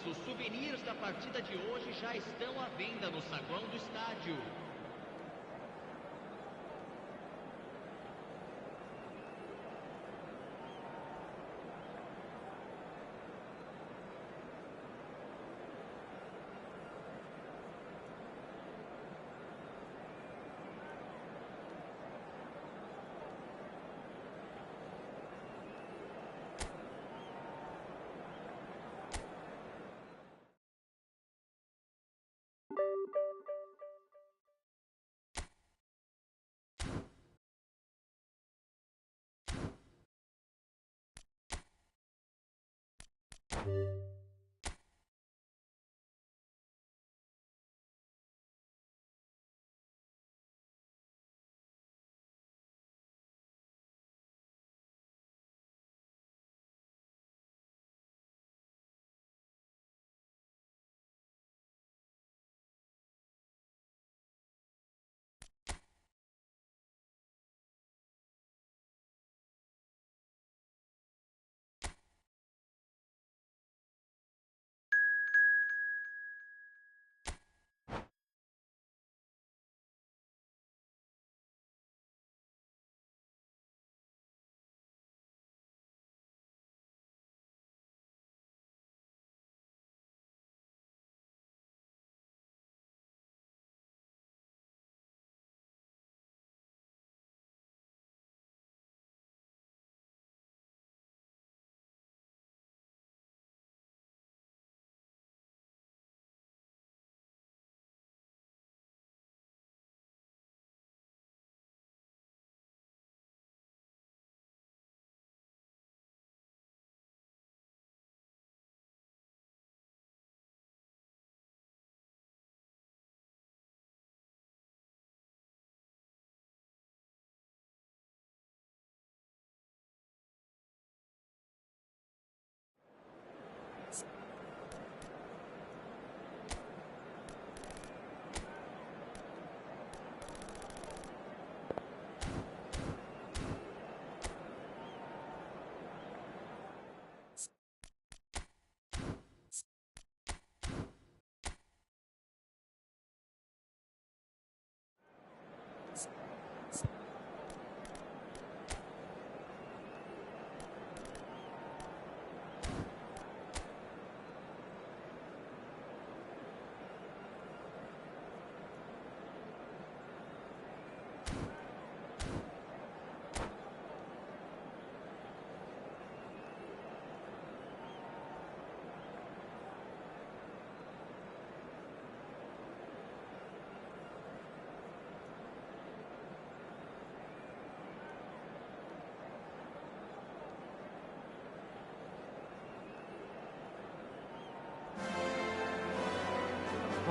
os souvenirs da partida de hoje já estão à venda no saguão do estádio.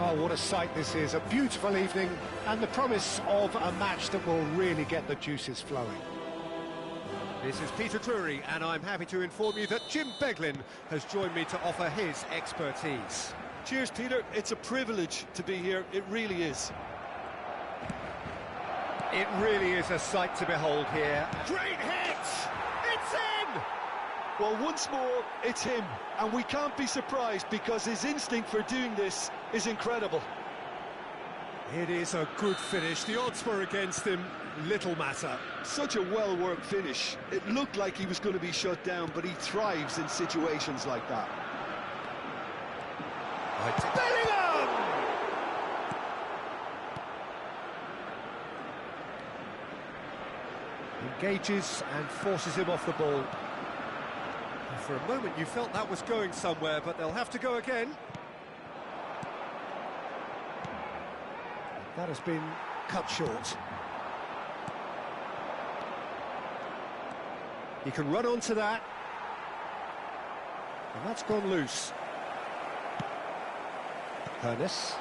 Oh, what a sight this is. A beautiful evening and the promise of a match that will really get the juices flowing. This is Peter Drury, and I'm happy to inform you that Jim Beglin has joined me to offer his expertise. Cheers, Peter. It's a privilege to be here. It really is. It really is a sight to behold here. Great hit! It's in! Well, once more, it's him. And we can't be surprised because his instinct for doing this is incredible. It is a good finish. The odds were against him. Little matter. Such a well-worked finish. It looked like he was going to be shut down, but he thrives in situations like that. Bellingham! Engages and forces him off the ball. For a moment you felt that was going somewhere, but they'll have to go again. That has been cut short. He can run onto that. And that's gone loose. Hernes.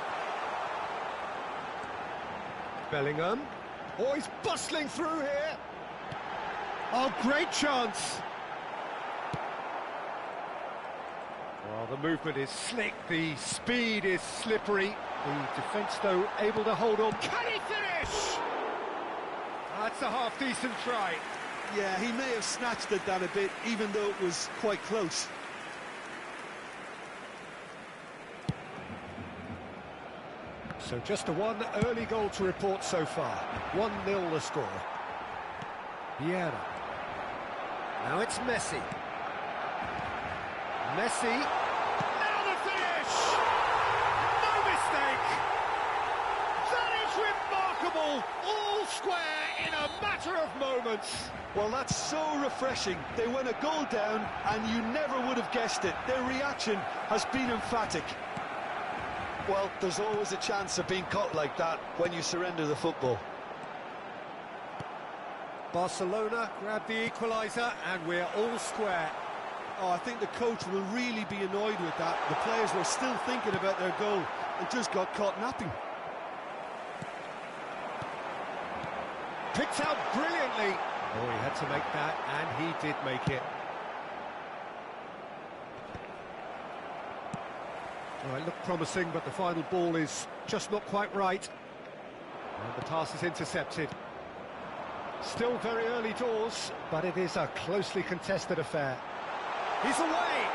Bellingham. Oh, he's bustling through here. Oh, great chance. Well, the movement is slick, the speed is slippery. The defence, though, able to hold on. Can he finish? That's a half-decent try. Yeah, he may have snatched at that a bit, even though it was quite close. So just the one early goal to report so far. 1-0 the score. Vieira. Now it's Messi. Messi. Now the finish! No mistake! That is remarkable! All square in a matter of moments. Well, that's so refreshing. They went a goal down, and you never would have guessed it. Their reaction has been emphatic. Well, there's always a chance of being caught like that when you surrender the football. Barcelona grab the equaliser, and we're all square. Oh, I think the coach will really be annoyed with that. The players were still thinking about their goal and just got caught napping. Picked out brilliantly. Oh, he had to make that, and he did make it. Well, it looked promising, but the final ball is just not quite right. And the pass is intercepted. Still very early doors, but it is a closely contested affair. He's away!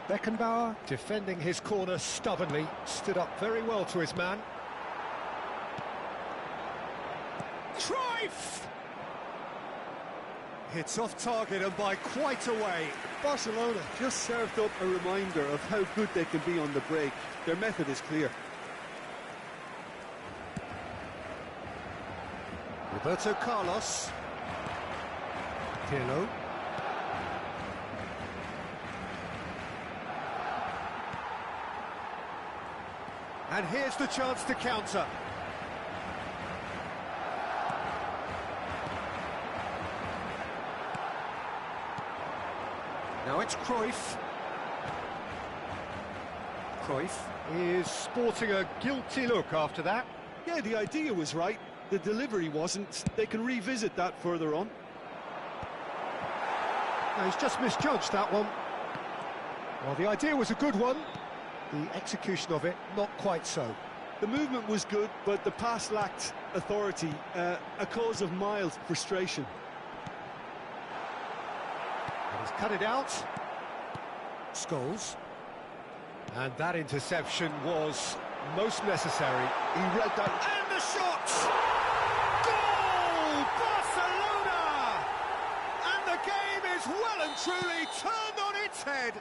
Beckenbauer, defending his corner stubbornly, stood up very well to his man. Cruyff! It's off target and by quite a way. Barcelona just served up a reminder of how good they can be on the break. Their method is clear. Roberto Carlos. Pirlo. And here's the chance to counter. Now it's Cruyff. Cruyff is sporting a guilty look after that. Yeah, the idea was right. The delivery wasn't. They can revisit that further on. No, he's just misjudged that one. Well, the idea was a good one. The execution of it, not quite so. The movement was good, but the pass lacked authority, a cause of mild frustration. And he's cut it out. Scholes. And that interception was most necessary. He read that. And the shot! Goal! Barcelona! And the game is well and truly turned on its head.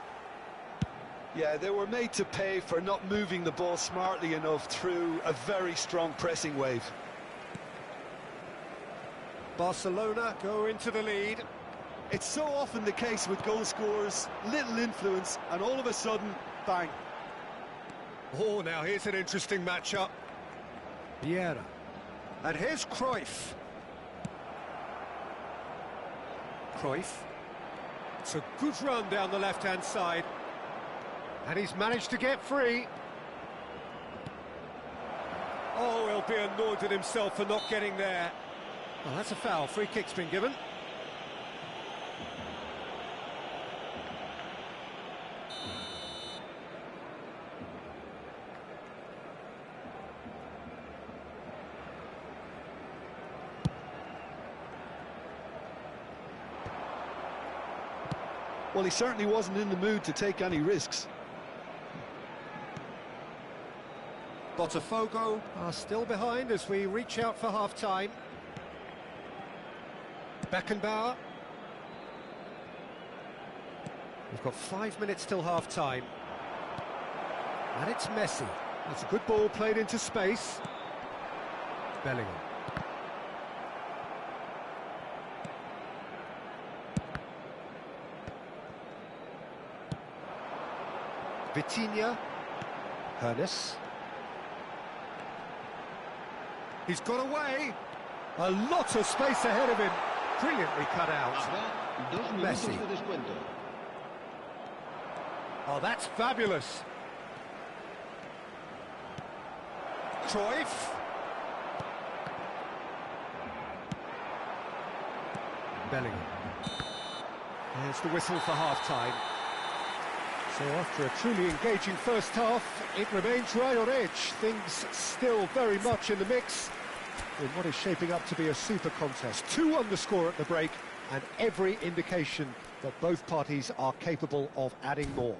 Yeah, they were made to pay for not moving the ball smartly enough through a very strong pressing wave. Barcelona go into the lead. It's so often the case with goal scorers, little influence, and all of a sudden, bang. Oh, now here's an interesting matchup. Vieira. And here's Cruyff. Cruyff. It's a good run down the left-hand side. And he's managed to get free. Oh, he'll be annoyed with himself for not getting there. Well, that's a foul. Free kick's been given. Well, he certainly wasn't in the mood to take any risks. Botafogo are still behind as we reach out for half-time. Beckenbauer. We've got 5 minutes till half-time. And it's Messi. That's a good ball played into space. Bellingham. Vitinha. Hernes. He's got away. A lot of space ahead of him. Brilliantly cut out. Messi. Oh, that's fabulous. Cruyff. Bellingham. There's the whistle for half-time. So after a truly engaging first half, it remains right on edge. Things still very much in the mix in what is shaping up to be a super contest. 2-1 the score at the break, and every indication that both parties are capable of adding more.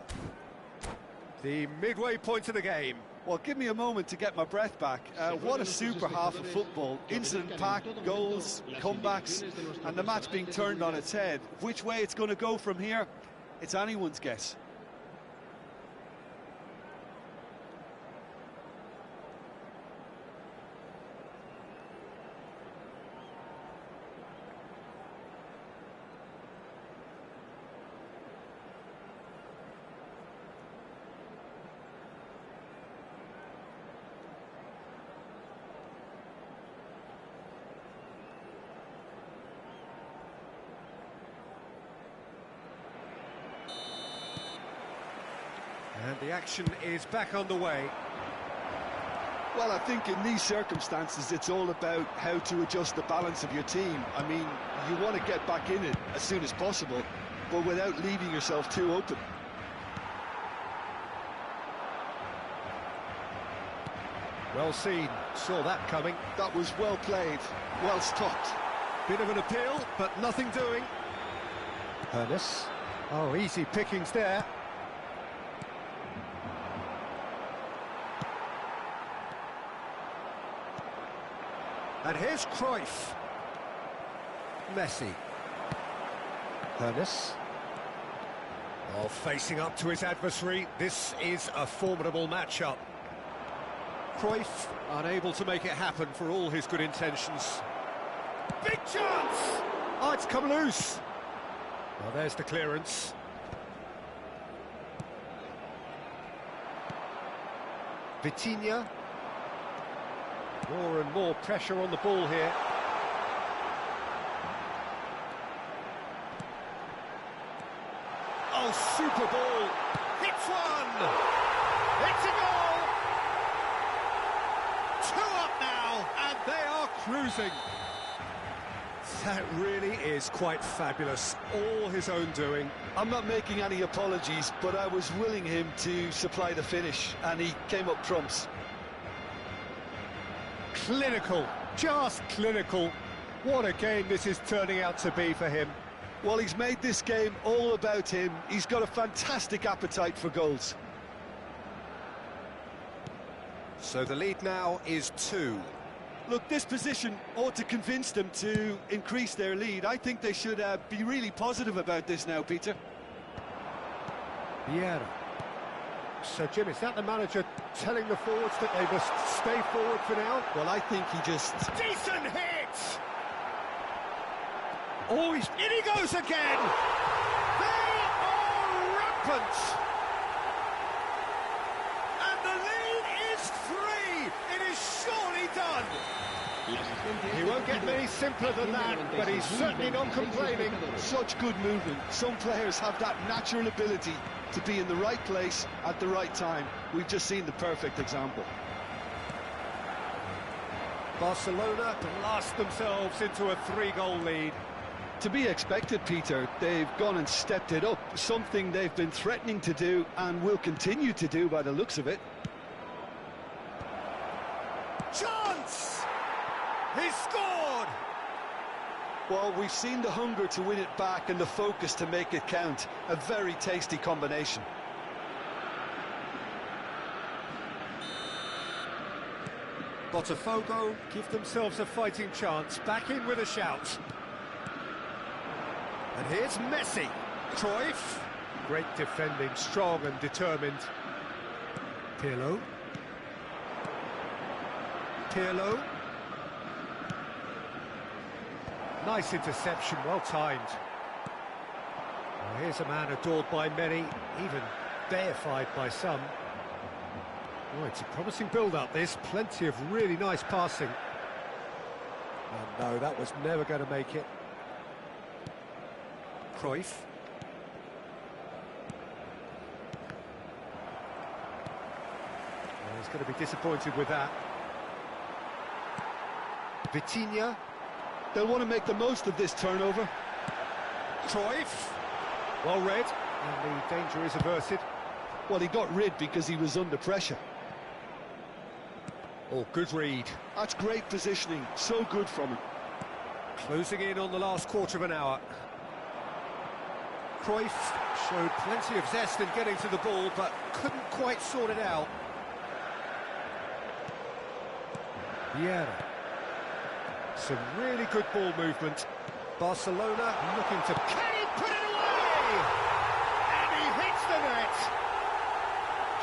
The midway point of the game. Well, give me a moment to get my breath back. What a super half of football. Incident-packed, goals, comebacks, and the match being turned on its head. Which way it's going to go from here, it's anyone's guess. And the action is back on the way. Well, I think in these circumstances, it's all about how to adjust the balance of your team. I mean, you want to get back in it as soon as possible, but without leaving yourself too open. Well seen, saw that coming. That was well played, well stopped. Bit of an appeal, but nothing doing. Ernest. Oh, easy pickings there. And here's Cruyff. Messi. Ernest. Oh, facing up to his adversary, this is a formidable matchup. Cruyff unable to make it happen for all his good intentions. Big chance! Oh, it's come loose. Well, there's the clearance. Vitinha. More and more pressure on the ball here. Oh, super ball. Hits one. It's a goal. 2 up now, and they are cruising. That really is quite fabulous. All his own doing. I'm not making any apologies, but I was willing him to supply the finish, and he came up trumps. Clinical, just clinical. What a game this is turning out to be for him. Well, he's made this game all about him. He's got a fantastic appetite for goals. So the lead now is 2. Look, this position ought to convince them to increase their lead. I think they should be really positive about this now, Peter. Vieira. So, Jim, is that the manager telling the forwards that they must stay forward for now? Well, I think he just... Decent hit! Oh, in he goes again! They are rampant! And the lead is 3! It is surely done! He won't get many simpler than that, but he's certainly not complaining. Such good movement. Some players have that natural ability to be in the right place at the right time. We've just seen the perfect example. Barcelona blast themselves into a 3-goal lead. To be expected, Peter. They've gone and stepped it up, something they've been threatening to do and will continue to do by the looks of it. Chance! He's scored! Well, we've seen the hunger to win it back and the focus to make it count. A very tasty combination. Botafogo give themselves a fighting chance, back in with a shout. And here's Messi. Cruyff. Great defending, strong and determined. Pirlo. Pirlo. Nice interception, well timed. Well, here's a man adored by many, even deified by some. Oh, it's a promising build-up, this. Plenty of really nice passing. Oh, no, that was never going to make it. Cruyff. Well, he's going to be disappointed with that. Vitinha. They'll want to make the most of this turnover. Cruyff. Well read, and the danger is averted. Well, he got rid because he was under pressure. Oh, good read. That's great positioning, so good from him. Closing in on the last quarter of an hour. Cruyff showed plenty of zest in getting to the ball, but couldn't quite sort it out. Vieira. Some really good ball movement. Barcelona looking to... Can he put it away? And he hits the net!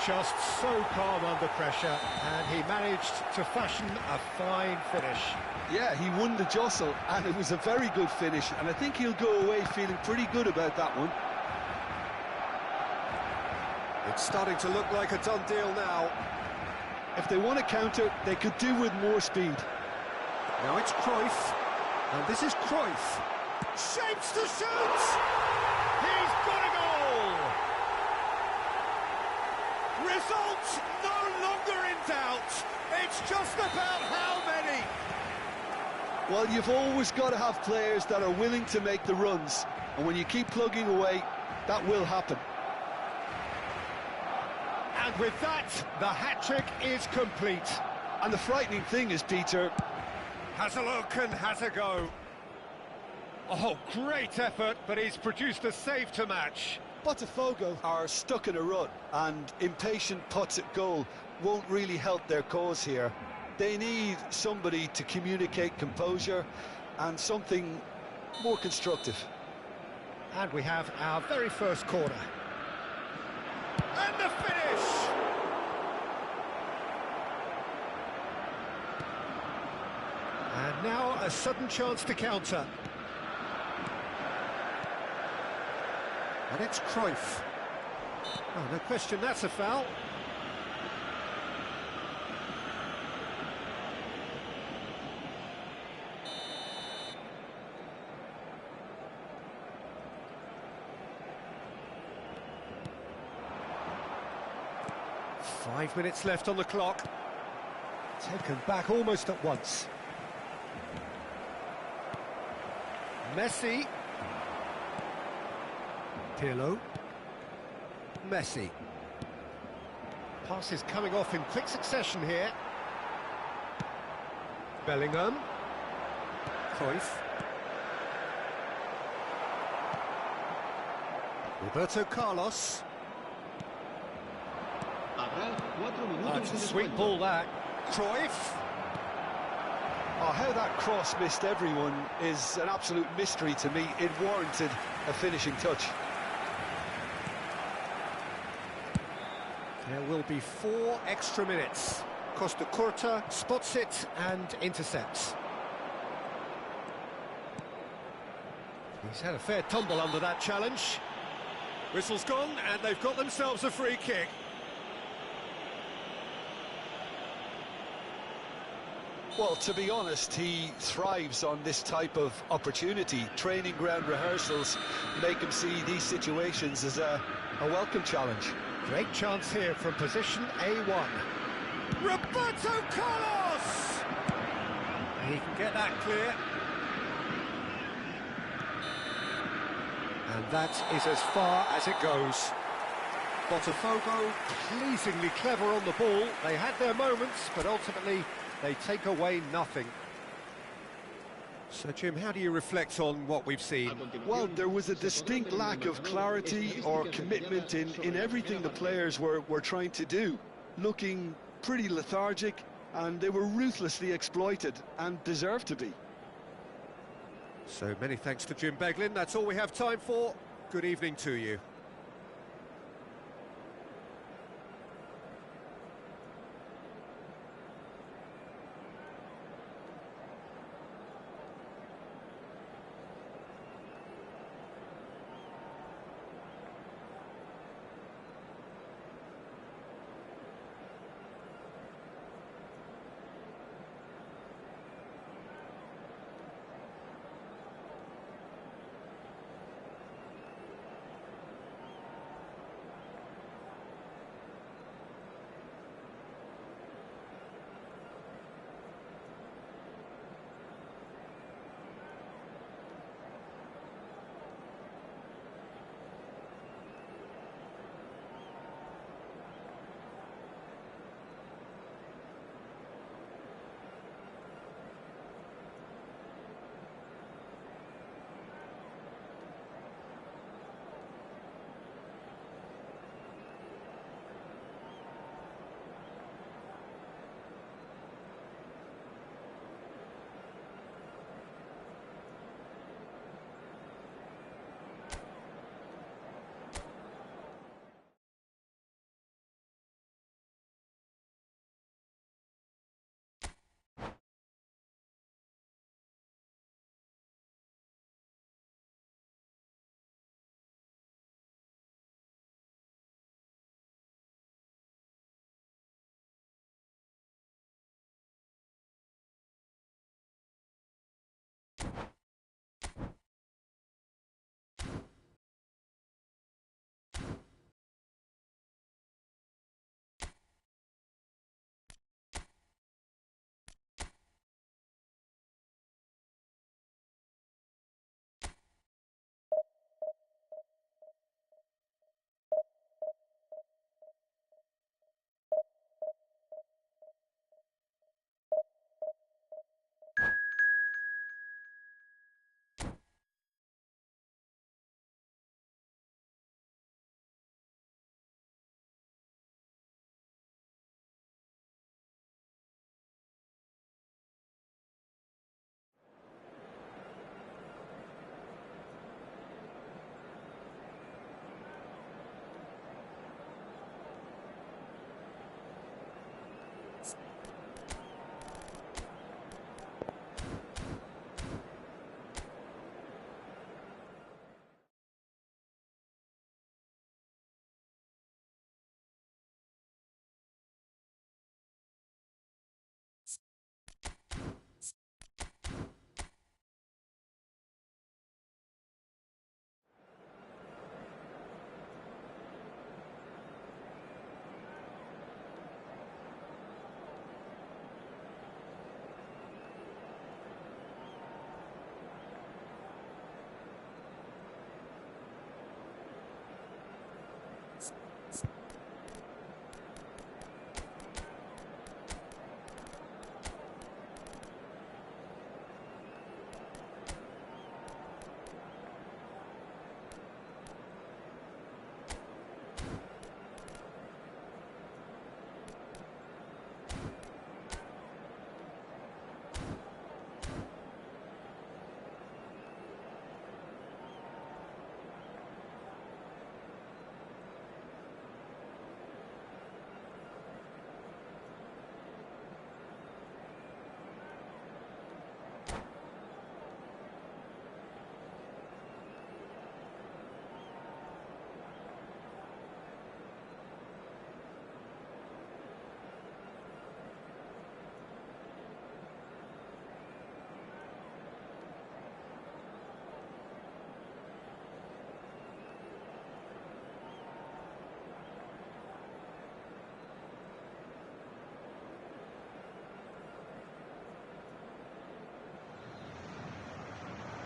Just so calm under pressure, and he managed to fashion a fine finish. Yeah, he won the jostle, and it was a very good finish, and I think he'll go away feeling pretty good about that one. It's starting to look like a done deal now. If they want to counter, they could do with more speed. Now it's Cruyff, and this is Cruyff. Shapes to shoot! He's got a goal! Result no longer in doubt. It's just about how many. Well, you've always got to have players that are willing to make the runs, and when you keep plugging away, that will happen. And with that, the hat-trick is complete. And the frightening thing is, Peter... Has a look and has a go. Oh, great effort, but he's produced a save to match. Botafogo are stuck in a rut, and impatient putts at goal won't really help their cause here. They need somebody to communicate composure and something more constructive. And we have our very first corner. And the finish! And now a sudden chance to counter. And it's Cruyff. Oh, no question, that's a foul. Five minutes left on the clock. Taken back almost at once. Messi. Pirlo. Messi. Pass is coming off in quick succession here. Bellingham. Cruyff. Roberto Carlos. That's a sweet ball, that. Cruyff. Oh, how that cross missed everyone is an absolute mystery to me. It warranted a finishing touch. There will be 4 extra minutes. Costa Curta spots it and intercepts. He's had a fair tumble under that challenge. Whistle's gone, and they've got themselves a free kick. Well, to be honest, he thrives on this type of opportunity. Training ground rehearsals make him see these situations as a welcome challenge. Great chance here from position A1. Roberto Carlos! He can get that clear. And that is as far as it goes. Botafogo pleasingly clever on the ball. They had their moments, but ultimately they take away nothing. So, Jim, how do you reflect on what we've seen? Well, there was a distinct lack of clarity or commitment in everything the players were trying to do. Looking pretty lethargic, and they were ruthlessly exploited, and deserved to be. So many thanks to Jim Beglin. That's all we have time for. Good evening to you.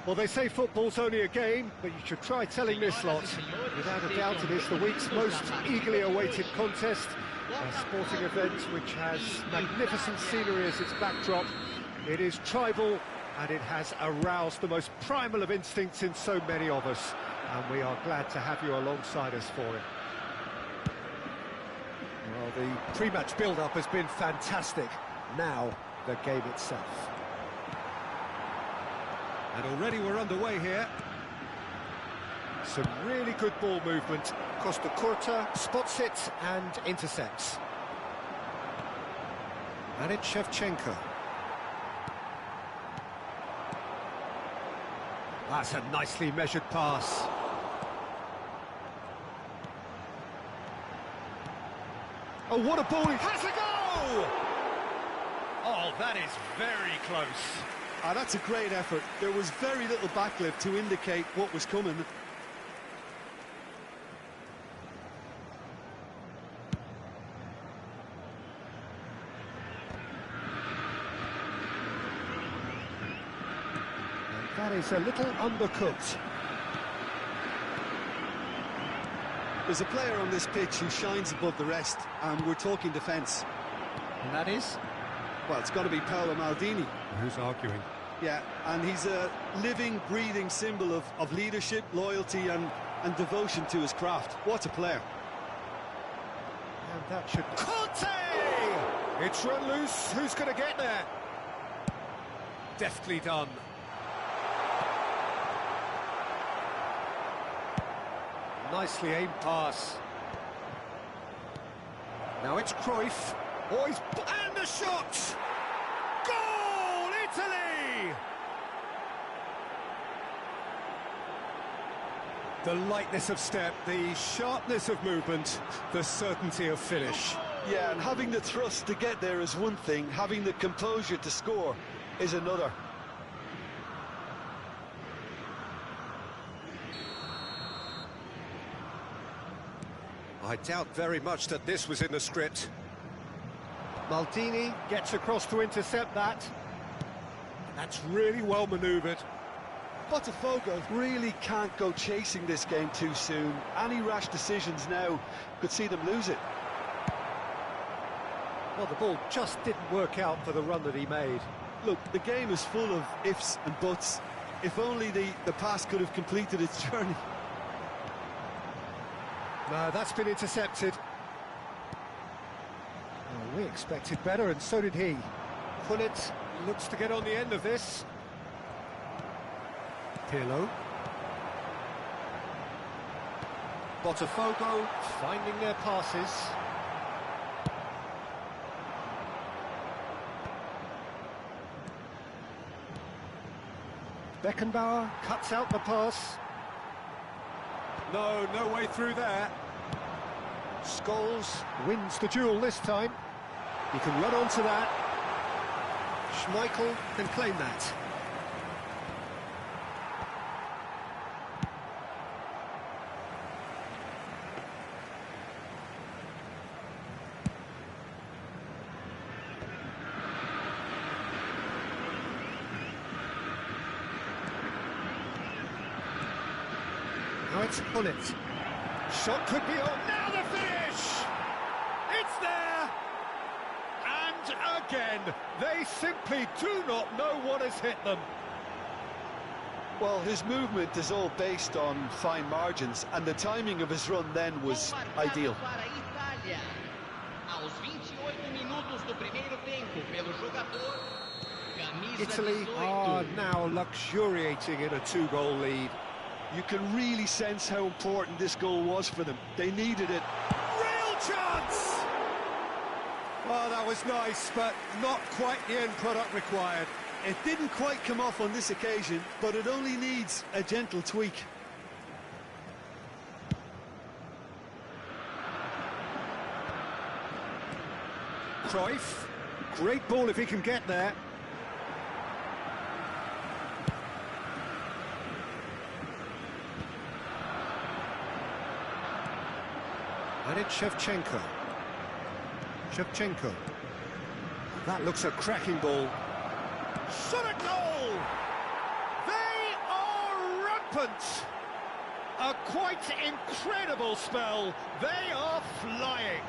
Well, they say football's only a game, but you should try telling this lot. Without a doubt, it is the week's most eagerly awaited contest. A sporting event which has magnificent scenery as its backdrop. It is tribal, and it has aroused the most primal of instincts in so many of us. And we are glad to have you alongside us for it. Well, the pre-match build-up has been fantastic. Now, the game itself. And already we're underway here. Some really good ball movement. Costa Curta spots it and intercepts. And it's Shevchenko. That's a nicely measured pass. Oh, what a ball! He has a go! Oh, that is very close. That's a great effort. There was very little backlift to indicate what was coming. That is a little undercooked. There's a player on this pitch who shines above the rest, and we're talking defence. And that is? Well, it's got to be Paolo Maldini. Who's arguing? Yeah, and he's a living, breathing symbol of leadership, loyalty and devotion to his craft. What a player. And that should... Conte! It's run loose. Who's going to get there? Deftly done. Nicely aimed pass. Now it's Cruyff. Oh, and the shot! Goal, Italy! The lightness of step, the sharpness of movement, the certainty of finish. Yeah, and having the thrust to get there is one thing, having the composure to score is another. I doubt very much that this was in the script. Maldini gets across to intercept that. That's really well manoeuvred. Botafogo really can't go chasing this game too soon. Any rash decisions now could see them lose it. Well, the ball just didn't work out for the run that he made. Look, the game is full of ifs and buts. If only the pass could have completed its journey. No, that's been intercepted. Well, we expected better, and so did he. Pullet looks to get on the end of this. Pirlo. Botafogo finding their passes. Beckenbauer cuts out the pass. No way through there. Scholes wins the duel this time. He can run onto that. Schmeichel can claim that. Now it's Pullet. Shot could be on. Now the finish! It's there! And again, they simply do not know what has hit them. Well, his movement is all based on fine margins, and the timing of his run then was ideal. Italy are now luxuriating in a two-goal lead. You can really sense how important this goal was for them. They needed it. Real chance! Oh, that was nice, but not quite the end product required. It didn't quite come off on this occasion, but it only needs a gentle tweak. Cruyff, great ball if he can get there. And it's Shevchenko. Shevchenko. That looks a cracking ball. Shot at goal! They rampant. A quite incredible spell. They are flying.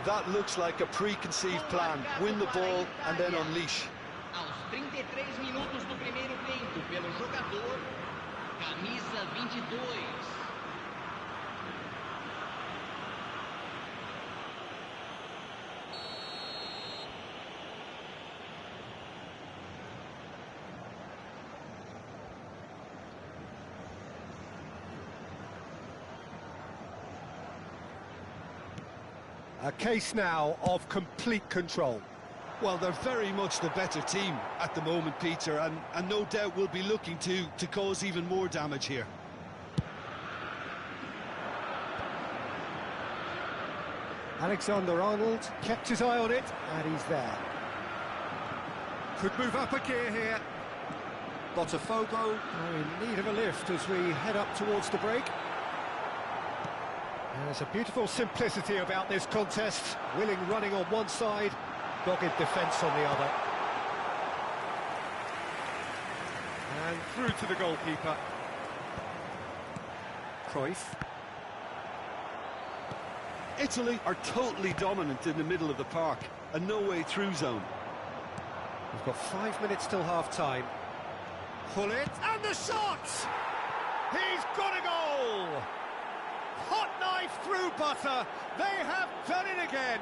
That looks like a preconceived plan. Win the ball and then unleash. Aos 33 minutos do primeiro tempo, pelo jogador, camisa 22. A case now of complete control. Well, they're very much the better team at the moment, Peter, and no doubt will be looking to cause even more damage here. Alexander-Arnold kept his eye on it, and he's there. Could move up a gear here. Botafogo In need of a lift as we head up towards the break. There's a beautiful simplicity about this contest. Willing running on one side, dogged defence on the other. and through to the goalkeeper. Cruyff. Italy are totally dominant in the middle of the park, a no-way-through zone. We've got 5 minutes till half-time. Pull it, and the shot! He's got a goal! Hot knife through butter, they have done it again!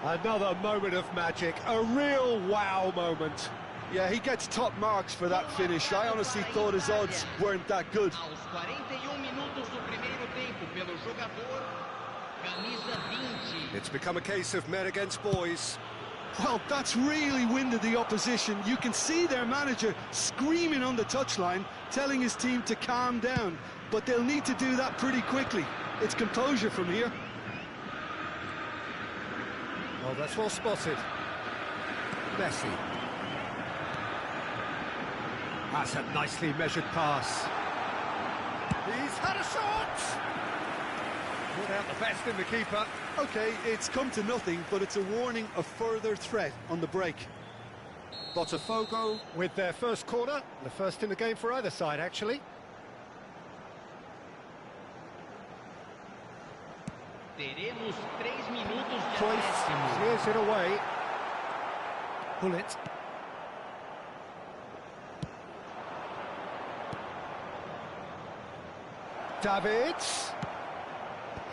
Another moment of magic, a real wow moment. Yeah, he gets top marks for that finish. I honestly thought his odds weren't that good. Aos 41 minutos do primeiro tempo, pelo jogador, camisa 20. It's become a case of men against boys. Well, that's really winded the opposition. You can see their manager screaming on the touchline, telling his team to calm down. But they'll need to do that pretty quickly. It's composure from here. Oh, that's well spotted. Messi. That's a nicely measured pass. He's had a shot! Put out the best in the keeper. OK, it's come to nothing, but it's a warning of further threat on the break. Botafogo with their first corner, the first in the game for either side, actually. Teremos 3 minutos de Cruyff acréscimo. clears it away. Pull it. Davids.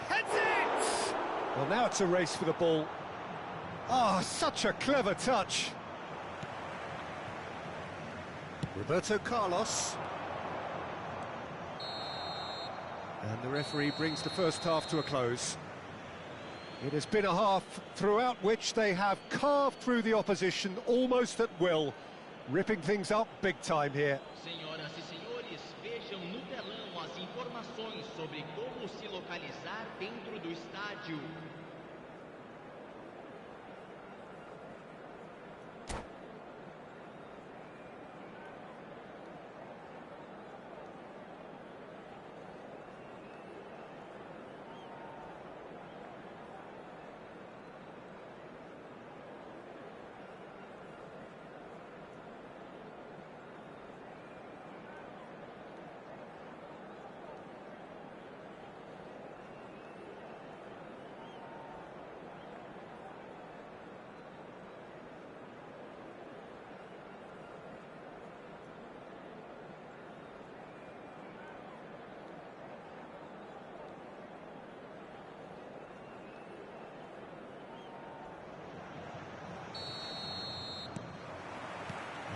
Heads it! Well, now it's a race for the ball. Oh, such a clever touch. Roberto Carlos. And the referee brings the first half to a close. It has been a half throughout which they have carved through the opposition almost at will, ripping things up big time here. Senhoras e senhores, vejam no telão as informações sobre como se localizar dentro do estádio.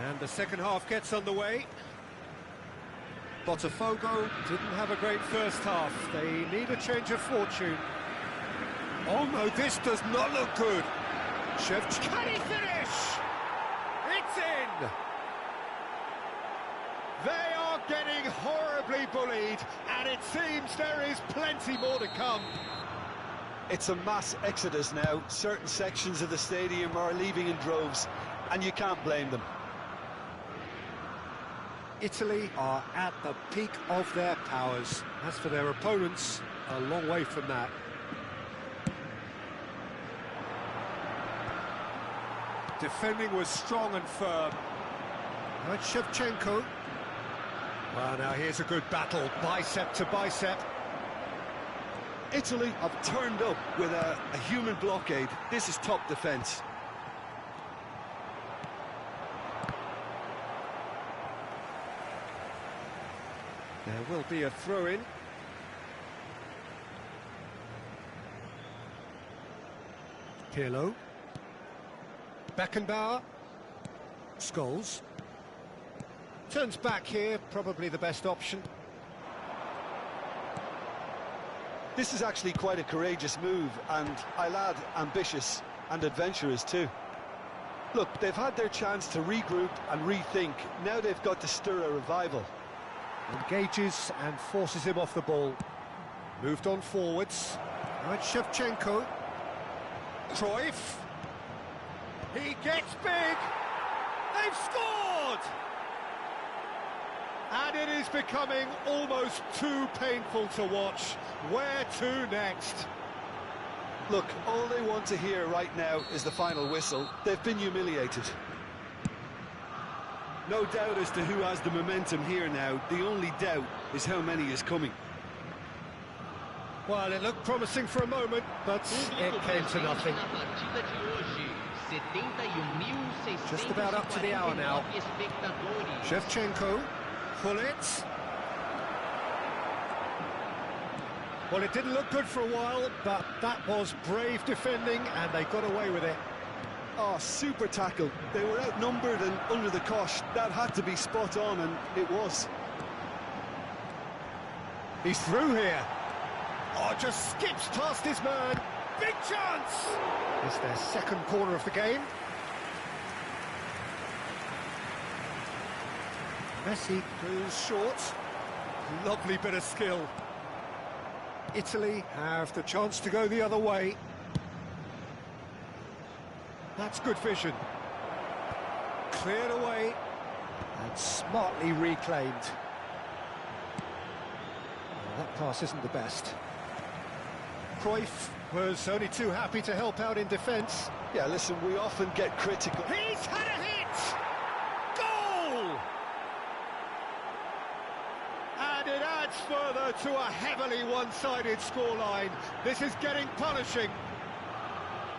And the second half gets underway. Botafogo Didn't have a great first half. They need a change of fortune. Oh no, this does not look good. Shevch. Can he finish? It's in! They are getting horribly bullied, and it seems there is plenty more to come. It's a mass exodus now. Certain sections of the stadium are leaving in droves, and you can't blame them. Italy are at the peak of their powers. As for their opponents, a long way from that. Defending was strong and firm. It's Shevchenko. Well, now here's a good battle, bicep to bicep. Italy have turned up with a human blockade. This is top defence. There will be a throw-in. Pirlo. Beckenbauer. Scholes. Turns back here, probably the best option. This is actually quite a courageous move, and I'll add ambitious and adventurous too. Look, they've had their chance to regroup and rethink. Now they've got to stir a revival. Engages and forces him off the ball. Moved on forwards. Now it's Shevchenko. Cruyff. He gets big. They've scored! And it is becoming almost too painful to watch. Where to next? Look, all they want to hear right now is the final whistle. They've been humiliated. No doubt as to who has the momentum here now. The only doubt is how many is coming. Well, it looked promising for a moment, but it came to nothing. Just about up to the hour now. Shevchenko, pull it. Well, it didn't look good for a while, but that was brave defending, and they got away with it. Oh, super tackle. They were outnumbered and under the cosh. That had to be spot on, and it was. He's through here. Oh, just skips past his man. Big chance! It's their second corner of the game. Messi goes short. Lovely bit of skill. Italy have the chance to go the other way. That's good vision. Cleared away and smartly reclaimed. Well, that pass isn't the best. Cruyff was only too happy to help out in defence. Yeah, listen, we often get critical. He's had a hit! Goal! And it adds further to a heavily one-sided scoreline. This is getting punishing.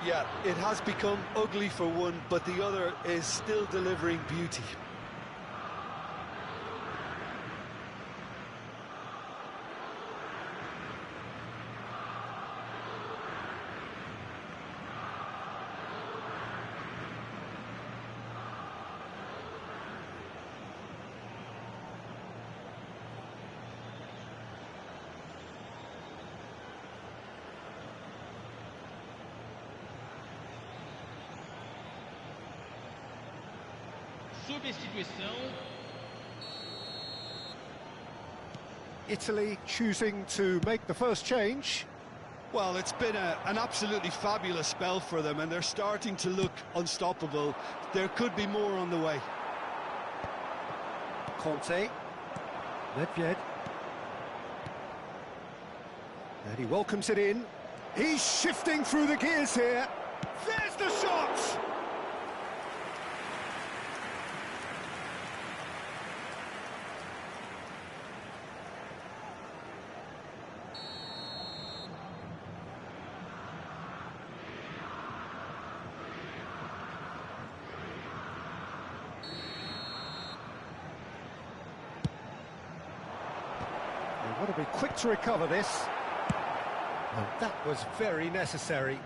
Yeah, it has become ugly for one, but the other is still delivering beauty. Substituição. Italy choosing to make the first change. Well, it's been an absolutely fabulous spell for them, and they're starting to look unstoppable. There could be more on the way. Conte. Nedved. And he welcomes it in. He's shifting through the gears here. There's the shot! They've got to be quick to recover this. And that was very necessary.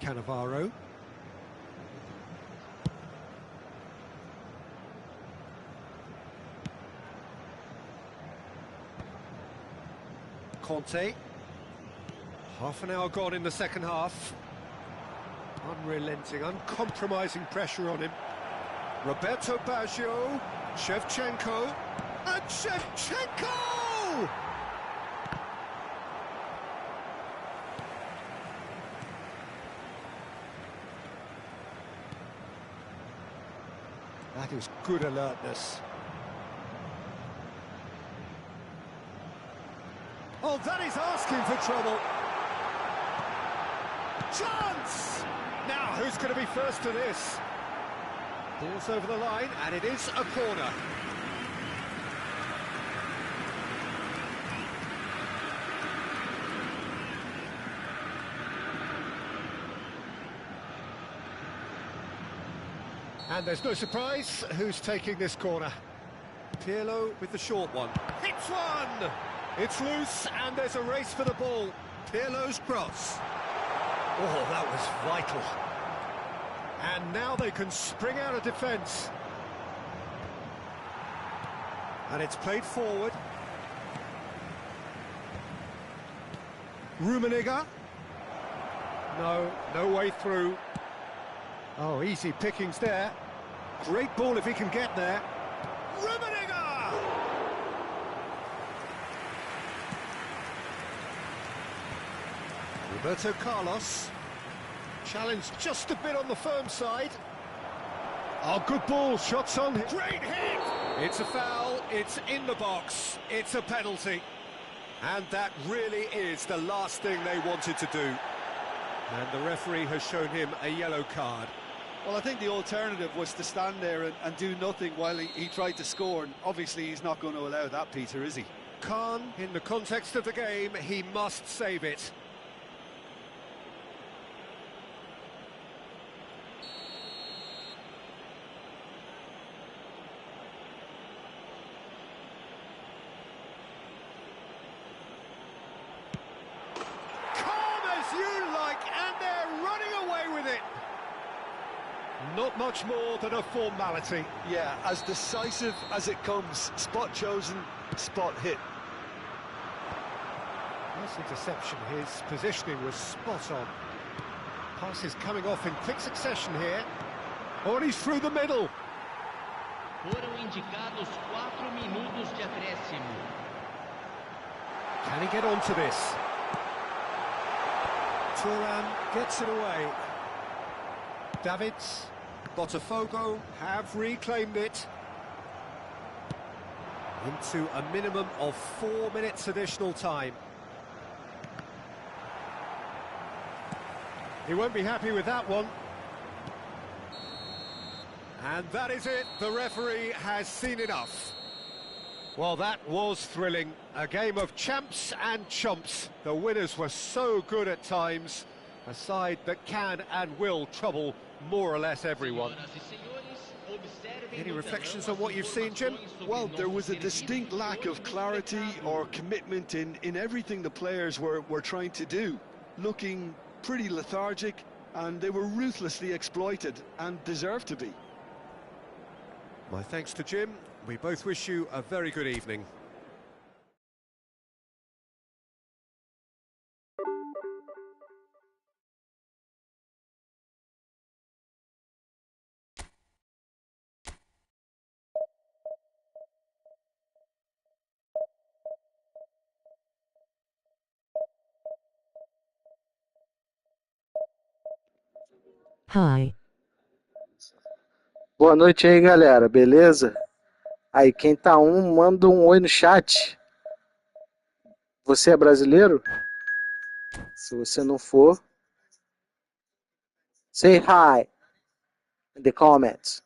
Cannavaro. Conte. Half an hour gone in the second half. Unrelenting, uncompromising pressure on him. Roberto Baggio. Shevchenko. And Shevchenko! That is good alertness. Oh, that is asking for trouble. Chance! Now, who's going to be first to this? Ball's over the line, and it is a corner. And there's no surprise who's taking this corner. Pirlo with the short one. Hits one! It's loose, and there's a race for the ball. Pirlo's cross. Oh, that was vital. And now they can spring out of defence. And it's played forward. Rummenigge. No way through. Oh, easy pickings there. Great ball if he can get there. Rummenigge! Roberto Carlos. Challenge just a bit on the firm side. Oh, good ball, shots on. Great hit! It's a foul, it's in the box, it's a penalty. And that really is the last thing they wanted to do. And the referee has shown him a yellow card. Well, I think the alternative was to stand there and do nothing while he tried to score, and obviously he's not going to allow that, Peter, is he? Khan, in the context of the game, he must save it. And they're running away with it. Not much more than a formality. Yeah, as decisive as it comes. Spot chosen, spot hit. Nice interception. His positioning was spot on. Passes coming off in quick succession here. Oh, and he's through the middle. Foram indicados 4 minutos de acréscimo. Can he get onto this? Turan gets it away. Davids, Botafogo have reclaimed it. Into a minimum of 4 minutes additional time. He won't be happy with that one. And that is it. The referee has seen enough. Well, that was thrilling. A game of champs and chumps. The winners were so good at times. A side that can and will trouble more or less everyone. Any reflections on what you've seen, Jim? Well, there was a distinct lack of clarity or commitment in everything the players were trying to do. Looking pretty lethargic, and they were ruthlessly exploited and deserved to be. My thanks to Jim. We both wish you a very good evening. Hi. Boa noite aí, galera, beleza? Aí, quem tá manda um oi no chat. Você é brasileiro? Se você não for, say hi in the comments.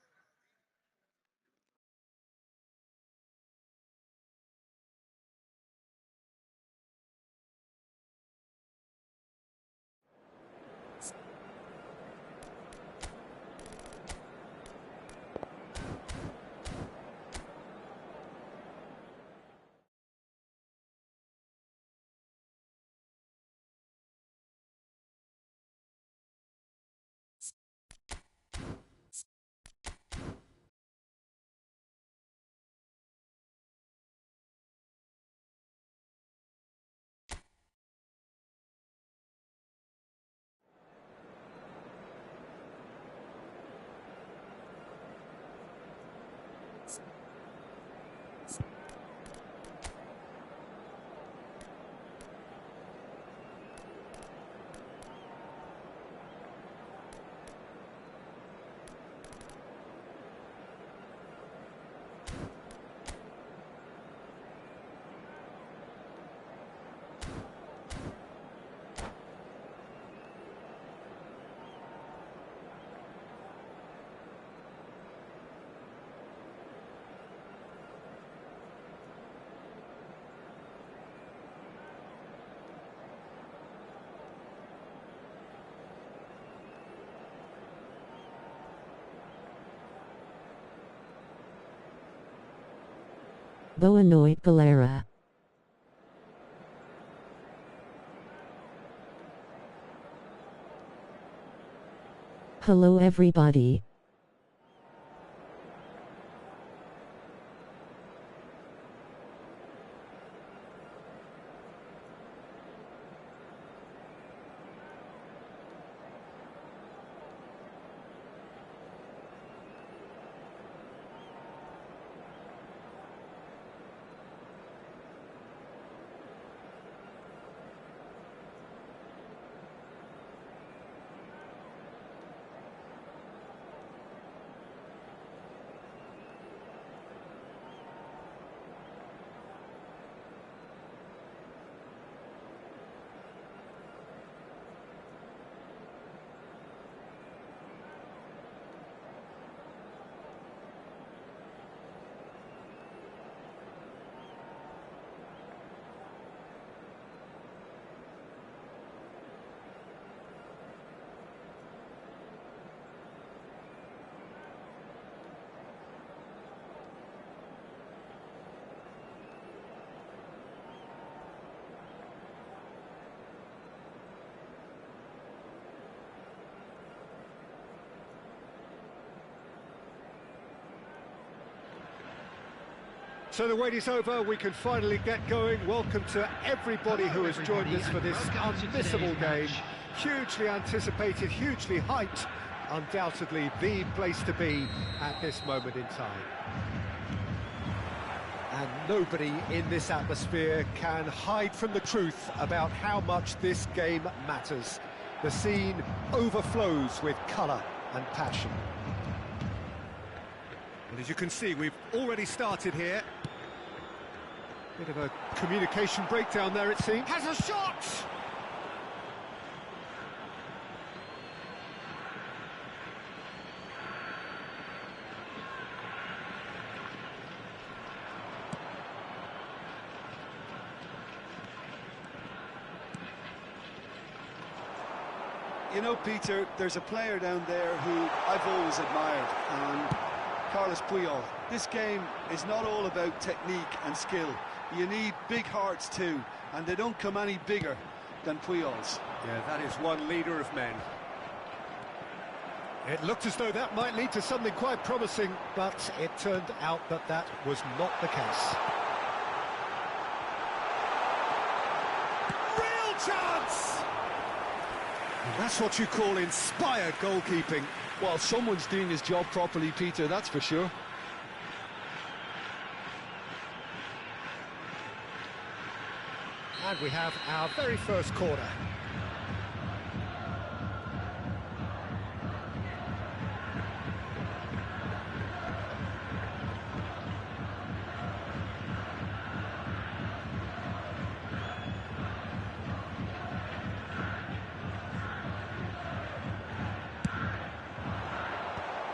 Boa noite, galera. Hello everybody. So the wait is over, we can finally get going. Welcome to everybody who has joined us for this unmissable game. Hugely anticipated, hugely hyped, undoubtedly the place to be at this moment in time. And nobody in this atmosphere can hide from the truth about how much this game matters. The scene overflows with colour and passion. And as you can see, we've already started here. Bit of a communication breakdown there, it seems. Has a shot! You know, Peter, there's a player down there who I've always admired, and Carlos Puyol. This game is not all about technique and skill. You need big hearts too, and they don't come any bigger than Puyol's. Yeah, that is one leader of men. It looked as though that might lead to something quite promising, but it turned out that that was not the case. Real chance! And that's what you call inspired goalkeeping. Well, someone's doing his job properly, Peter, that's for sure. And we have our very first corner.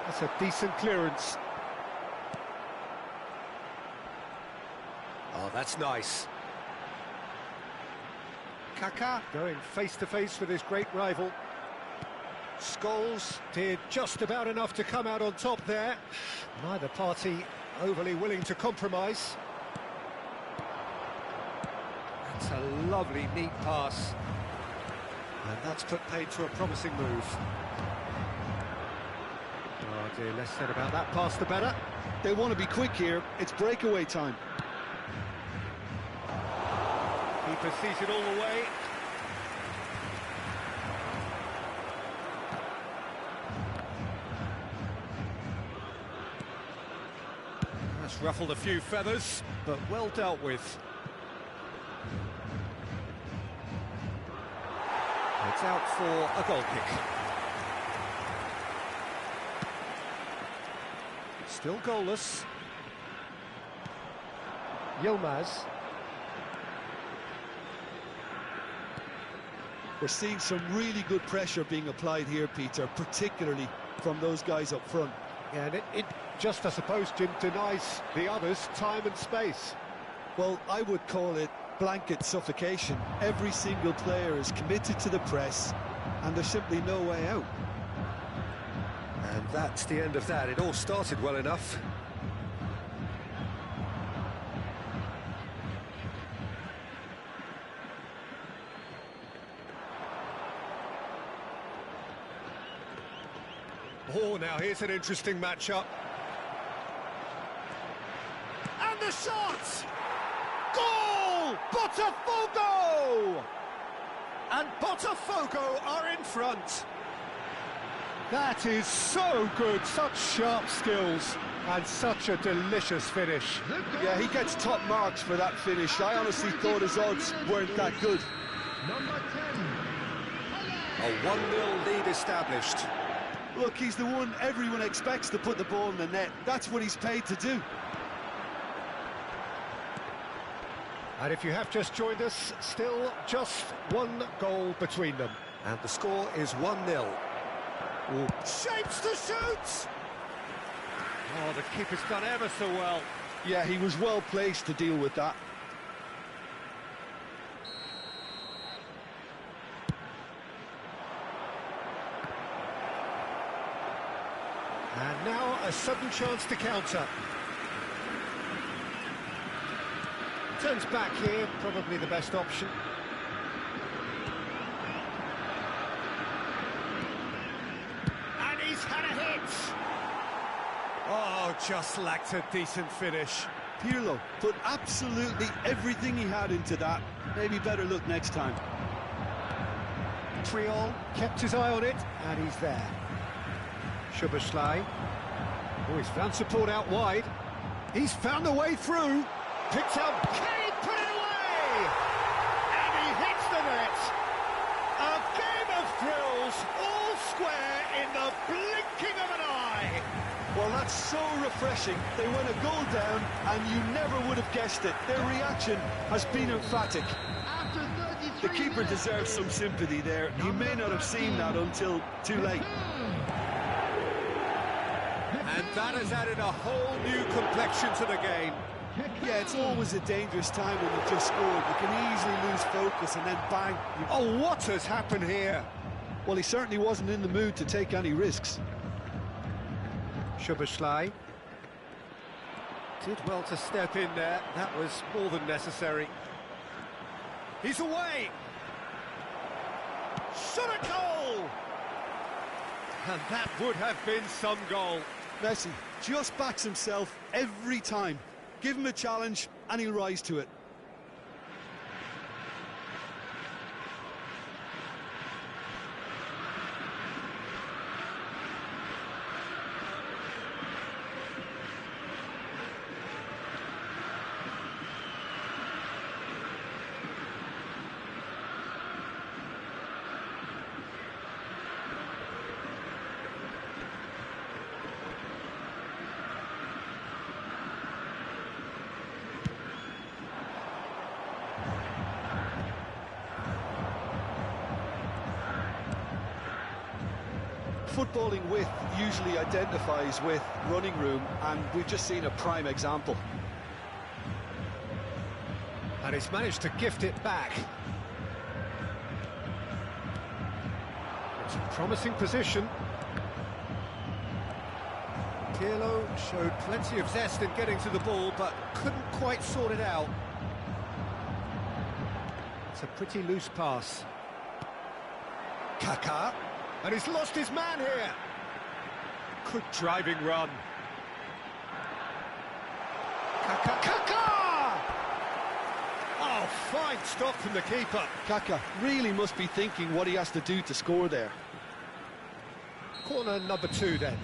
That's a decent clearance. Oh, that's nice. Kaká going face-to-face with his great rival. Scholes did just about enough to come out on top there. Neither party overly willing to compromise. That's a lovely, neat pass. And that's put paid to a promising move. Oh dear, less said about that pass the better. They want to be quick here, it's breakaway time. Keeper sees it all the way. That's ruffled a few feathers, but well dealt with. It's out for a goal kick. Still goalless. Yilmaz. We're seeing some really good pressure being applied here, Peter, particularly from those guys up front. Yeah, and it just, I suppose, Jim, denies the others time and space. Well, I would call it blanket suffocation. Every single player is committed to the press, and there's simply no way out. And that's the end of that. It all started well enough. Oh, now here's an interesting matchup. And the shot! Goal! Botafogo! And Botafogo are in front. That is so good, such sharp skills, and such a delicious finish. Yeah, he gets top marks for that finish. I honestly thought his odds weren't that good. A 1-0 lead established. Look, he's the one everyone expects to put the ball in the net. That's what he's paid to do. And if you have just joined us, still just one goal between them. And the score is 1-0. Shapes to shoot! Oh, the keeper's done ever so well. Yeah, he was well placed to deal with that. And now a sudden chance to counter. Turns back here, probably the best option. And he's had a hit! Oh, just lacked a decent finish. Pirlo put absolutely everything he had into that. Maybe better look next time. Triol kept his eye on it, and he's there. Szoboszlai. Oh, he's found support out wide. He's found a way through. Picked up. Can he put it away? And he hits the net. A game of thrills, all square in the blinking of an eye. Well, that's so refreshing. They went a goal down, and you never would have guessed it. Their reaction has been emphatic. The keeper deserves some sympathy there. He may not have seen that until too late. And that has added a whole new complexion to the game. Yeah, it's always a dangerous time when you've just scored. You can easily lose focus and then bang. Oh, what has happened here? Well, he certainly wasn't in the mood to take any risks. Szoboszlai did well to step in there. That was more than necessary. He's away. Shot a goal. And that would have been some goal. Messi just backs himself every time. Give him a challenge and he'll rise to it. Footballing width usually identifies with running room, and we've just seen a prime example. And he's managed to gift it back. It's a promising position. Pirlo showed plenty of zest in getting to the ball, but couldn't quite sort it out. It's a pretty loose pass. Kaká. And he's lost his man here. Good driving run. Kaká! Oh, fine stop from the keeper. Kaká really must be thinking what he has to do to score there. Corner number 2 then.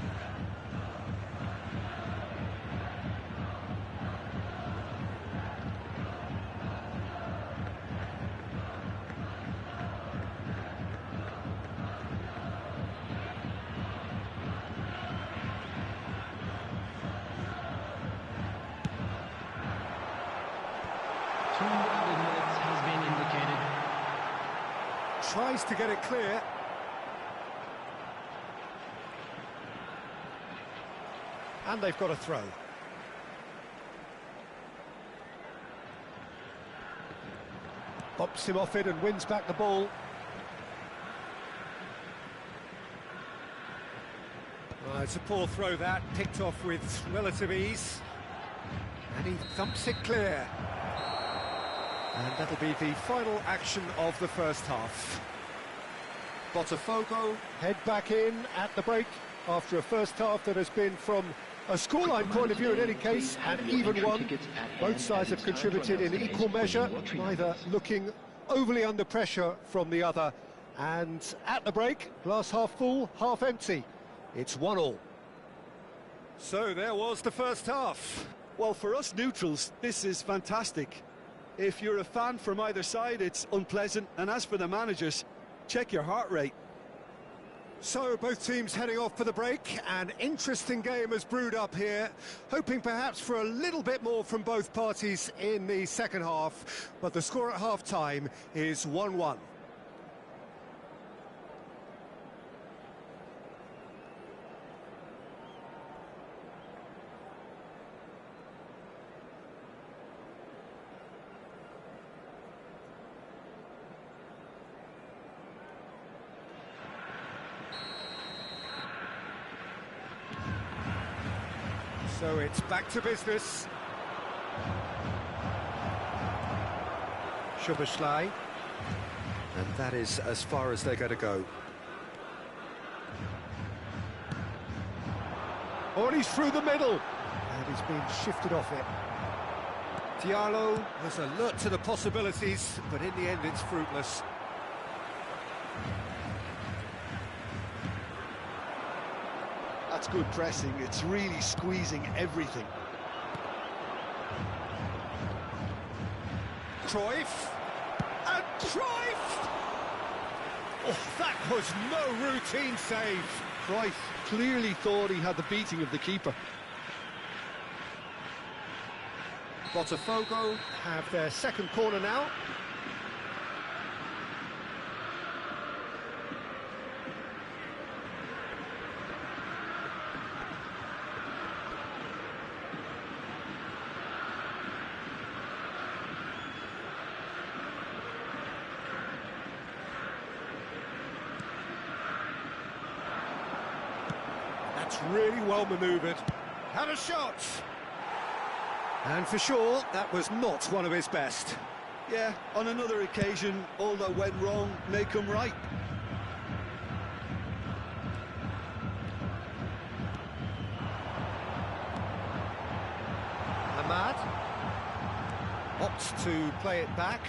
Tries to get it clear. And they've got a throw. Bops him off it and wins back the ball. Oh, it's a poor throw that, picked off with relative ease. And he thumps it clear. And that'll be the final action of the first half. Botafogo Head back in at the break. after a first half that has been, from a scoreline point of view in any case, an even one. Both sides have contributed in equal measure, neither looking overly under pressure from the other. And at the break, glass half full, half empty. It's 1-1. So there was the first half. Well, for us neutrals, this is fantastic. If you're a fan from either side, it's unpleasant. And as for the managers, check your heart rate. So both teams heading off for the break. An interesting game has brewed up here, hoping perhaps for a little bit more from both parties in the second half. But the score at half-time is 1-1. So it's back to business. Szoboszlai. And that is as far as they're going to go. Oh, and he's through the middle. And he's been shifted off it. Diallo was alert to the possibilities, but in the end it's fruitless. That's good pressing. It's really squeezing everything. Cruyff. And Cruyff! Oh, that was no routine save. Cruyff clearly thought he had the beating of the keeper. Botafogo have their second corner now. That's really well manoeuvred. Had a shot! And for sure, that was not one of his best. Yeah, on another occasion, all that went wrong may come right. Ahmad opts to play it back.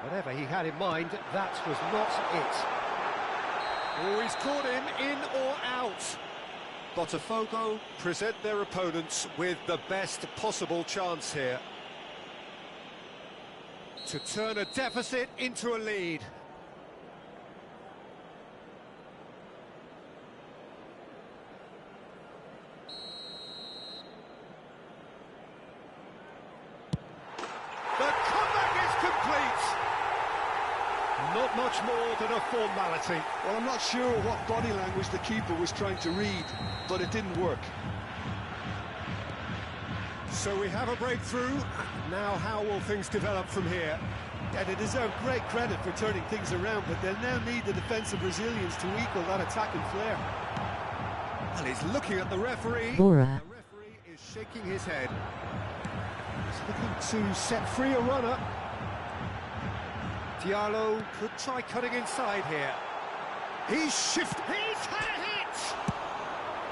Whatever he had in mind, that was not it. Oh, he's caught him in or out. Botafogo present their opponents with the best possible chance here to turn a deficit into a lead. The comeback is complete. Not much more than a formality. Well, I'm not sure what body language the keeper was trying to read, but it didn't work. So we have a breakthrough. Now how will things develop from here? Yeah, they deserve great credit for turning things around, but they'll now need the defensive resilience to equal that attacking flair. And he's looking at the referee. Bora. The referee is shaking his head. He's looking to set free a runner. Diallo could try cutting inside here. He's shifted. He's had it!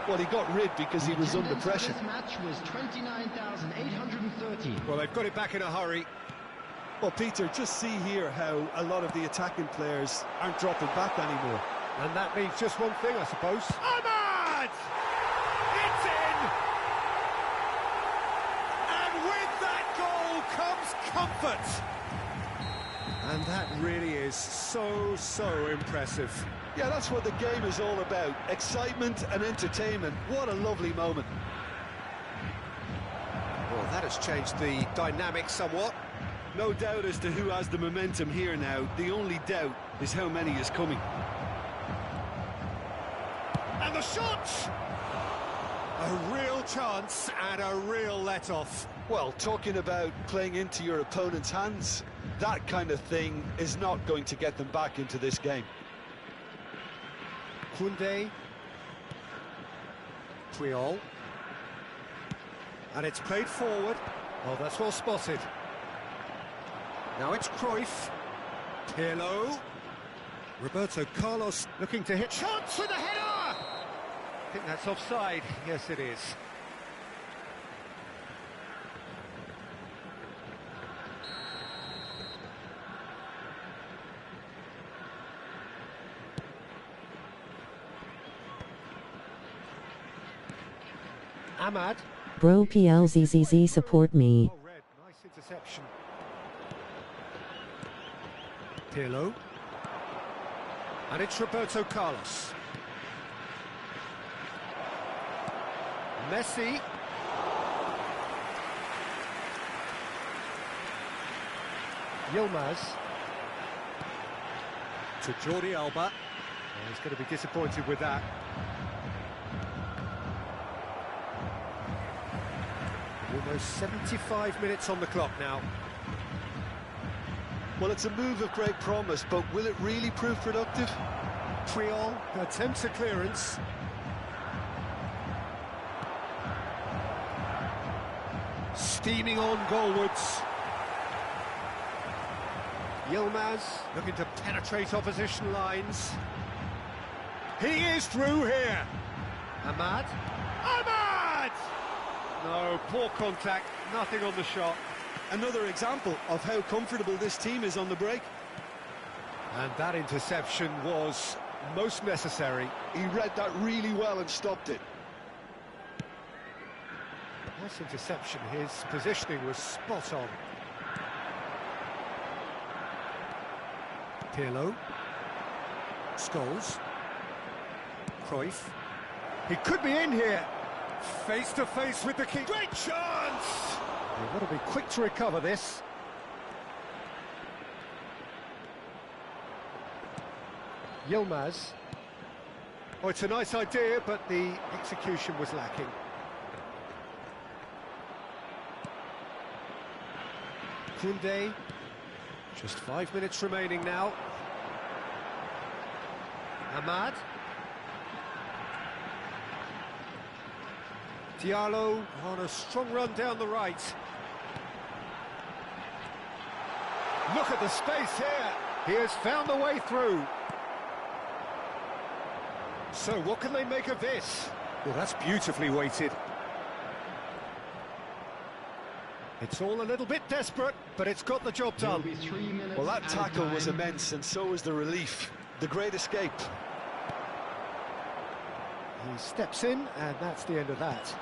Well, he got rid because he was under pressure. This match was 29,830. Well, they've got it back in a hurry. Well, Peter, just see here how a lot of the attacking players aren't dropping back anymore. And that means just one thing, I suppose. Ahmad! It's in! And with that goal comes comfort. And that really is so impressive. Yeah, that's what the game is all about. Excitement and entertainment. What a lovely moment. Well, that has changed the dynamic somewhat. No doubt as to who has the momentum here now. The only doubt is how many is coming. And the shot! A real chance and a real let-off. Well, talking about playing into your opponent's hands, that kind of thing is not going to get them back into this game. Koundé. Puyol. And it's played forward. Oh, that's well spotted. Now it's Cruyff. Pirlo. Roberto Carlos looking to hit. Chance for the header! I think that's offside. Yes, it is. Ahmad. Bro PLZZZ support me. Oh, red. Nice interception. Pirlo. And it's Roberto Carlos. Messi. Yilmaz. To Jordi Alba. Oh, he's going to be disappointed with that. Almost 75 minutes on the clock now. Well, it's a move of great promise, but will it really prove productive? Puyol attempts a clearance. Steaming on goalwards. Yilmaz looking to penetrate opposition lines. He is through here. Ahmad. Ahmad! No, poor contact, nothing on the shot. Another example of how comfortable this team is on the break. And that interception was most necessary. He read that really well and stopped it. Nice interception, his positioning was spot on. Pirlo. Scholes. Cruyff. He could be in here. Face to face with the keeper. Great chance! They've got to be quick to recover this. Yilmaz. Oh, it's a nice idea, but the execution was lacking. Koundé. Just 5 minutes remaining now. Ahmad. Diallo on a strong run down the right. Look at the space here. He has found the way through. So what can they make of this? Well, that's beautifully weighted. It's all a little bit desperate, but it's got the job done. Well, that tackle was immense, and so was the relief. The great escape. He steps in, and that's the end of that.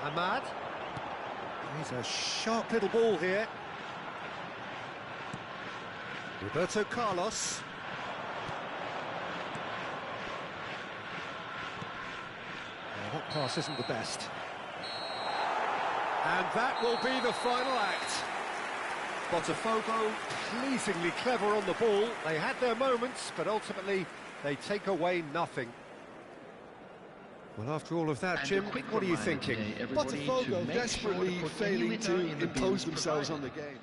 Ahmad. He's a sharp little ball here. Roberto Carlos. Well, that pass isn't the best. And that will be the final act. Botafogo pleasingly clever on the ball. They had their moments, but ultimately they take away nothing. Well, after all of that, Jim, what are you thinking? Botafogo desperately failing to impose themselves on the game.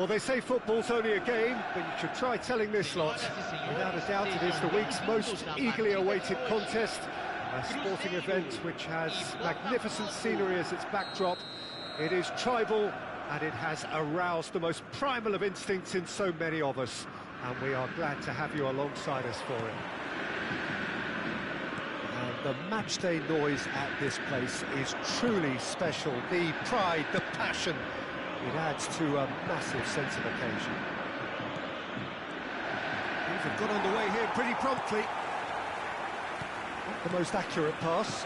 Well, they say football's only a game, but you should try telling this lot. Without a doubt, it is the week's most eagerly awaited contest. A sporting event which has magnificent scenery as its backdrop. It is tribal, and it has aroused the most primal of instincts in so many of us. And we are glad to have you alongside us for it. And the matchday noise at this place is truly special. The pride, the passion, it adds to a massive sense of occasion. Things have got underway here pretty promptly. Not the most accurate pass.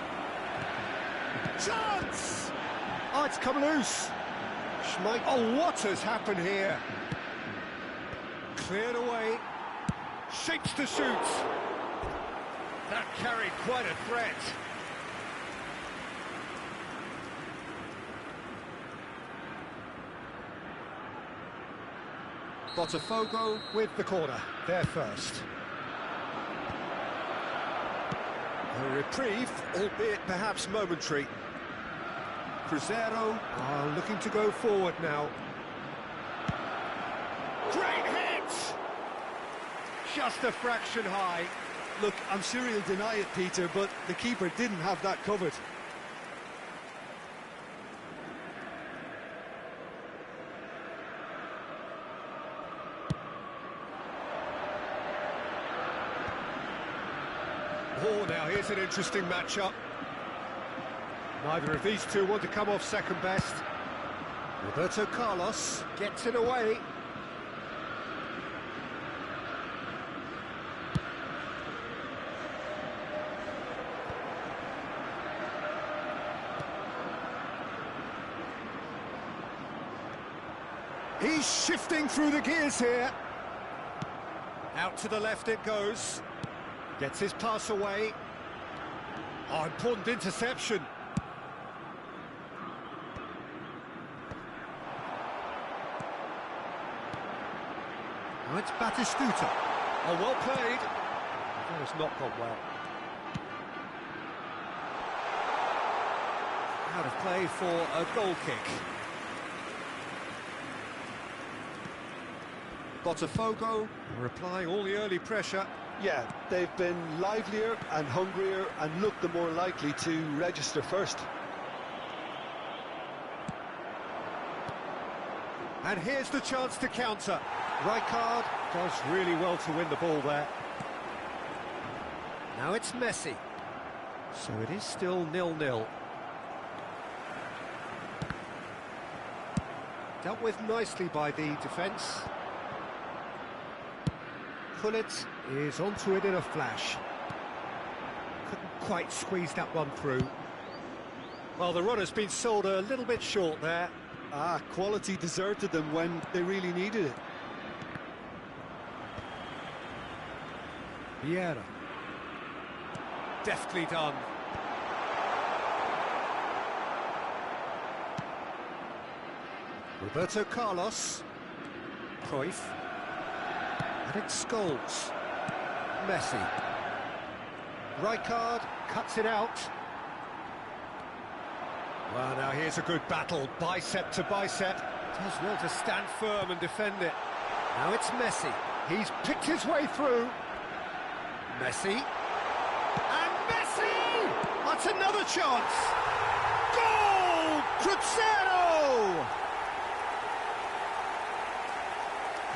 Chance! Oh, it's come loose. Schmeichel. Oh, what has happened here? Cleared away. Shapes to shoot. That carried quite a threat. Botafogo with the corner, there first. A reprieve, albeit perhaps momentary. Cruzeiro are looking to go forward now. Great hit! Just a fraction high. Look, I'm sure he'll deny it, Peter, but the keeper didn't have that covered. Oh, now here's an interesting matchup. Neither of these two want to come off second best. Roberto Carlos gets it away. He's shifting through the gears here. Out to the left it goes. Gets his pass away. Oh, important interception. Now it's Batistuta. Oh, well played. That has not gone well. Out of play for a goal kick. Botafogo are applying all the early pressure. Yeah, they've been livelier and hungrier and looked the more likely to register first. And here's the chance to counter. Rijkaard does really well to win the ball there. Now it's Messi. So it is still 0-0. Dealt with nicely by the defence. Gullit is onto it in a flash. Couldn't quite squeeze that one through. Well, the run has been sold a little bit short there. Ah, quality deserted them when they really needed it. Vieira. Deftly done. Roberto Carlos. Cruyff. And it's Scholes. Messi. Rijkaard cuts it out. Well, now here's a good battle, bicep to bicep. Does well to stand firm and defend it. Now it's Messi. He's picked his way through. Messi. And Messi! That's another chance. Goal! Cruzeiro!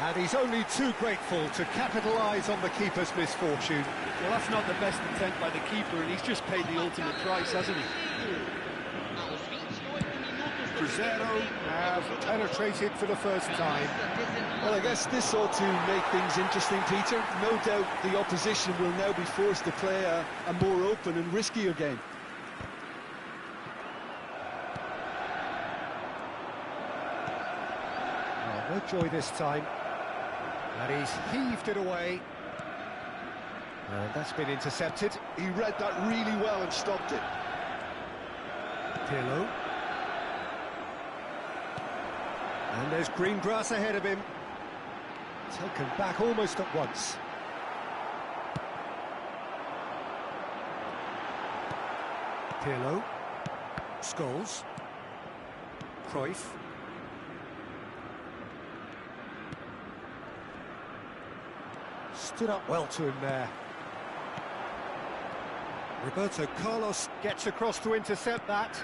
And he's only too grateful to capitalise on the keeper's misfortune. Well, that's not the best attempt by the keeper, and he's just paid the ultimate price, hasn't he? Cruzeiro have penetrated for the first time. Well, I guess this ought to make things interesting, Peter. No doubt the opposition will now be forced to play a more open and riskier game. Oh, no joy this time. And he's heaved it away. And that's been intercepted. He read that really well and stopped it. Pirlo. And there's green grass ahead of him. Taken back almost at once. Pirlo. Scholes. Cruyff. Stood up well to him there. Roberto Carlos gets across to intercept that.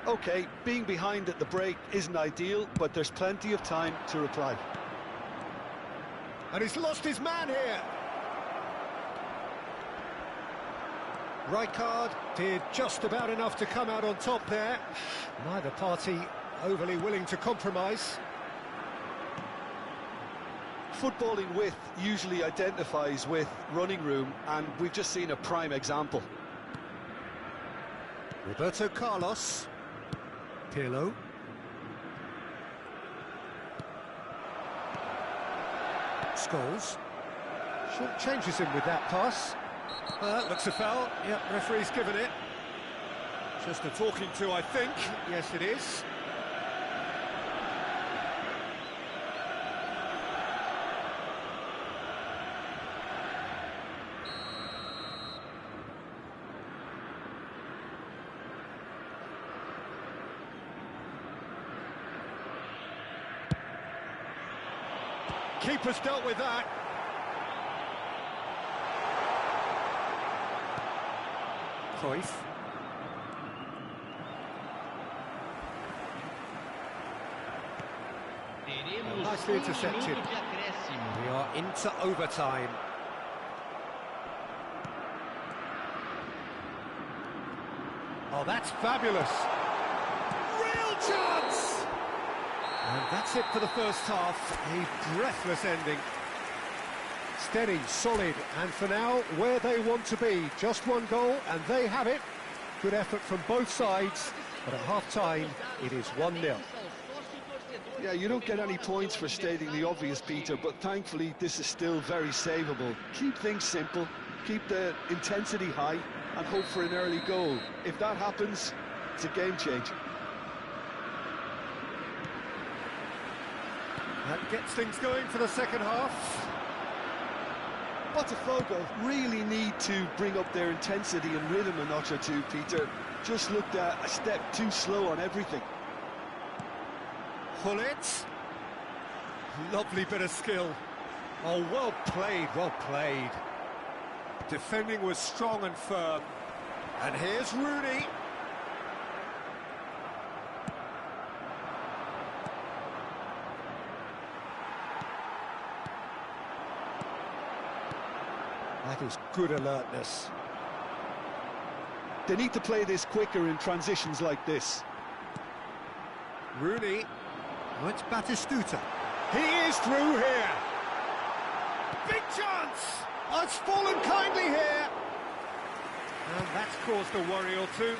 OK, being behind at the break isn't ideal, but there's plenty of time to reply. And he's lost his man here. Rijkaard did just about enough to come out on top there. Neither party overly willing to compromise. Footballing width usually identifies with running room, and we've just seen a prime example. Roberto Carlos. Pirlo. Scholes. Short changes him with that pass. That looks a foul. Yep, referee's given it. Just a talking to, I think. Yes, it is. Keeper's dealt with that. Cruyff. Nicely intercepted. We are into overtime. Oh, that's fabulous. Real chance! And that's it for the first half. A breathless ending. Steady, solid, and for now, where they want to be. Just one goal, and they have it. Good effort from both sides, but at half-time, it is 1-0. Yeah, you don't get any points for stating the obvious, Peter, but thankfully this is still very savable. Keep things simple, keep the intensity high, and hope for an early goal. If that happens, it's a game changer. That gets things going for the second half. Botafogo really need to bring up their intensity and rhythm a notch or two, Peter. Just looked a step too slow on everything. Hullet. Lovely bit of skill. Oh, well played, well played. Defending was strong and firm. And here's Rooney. That is good alertness. They need to play this quicker in transitions like this. Rooney. Oh, it's Batistuta. He is through here. Big chance! Oh, it's fallen kindly here. And that's caused a worry or two.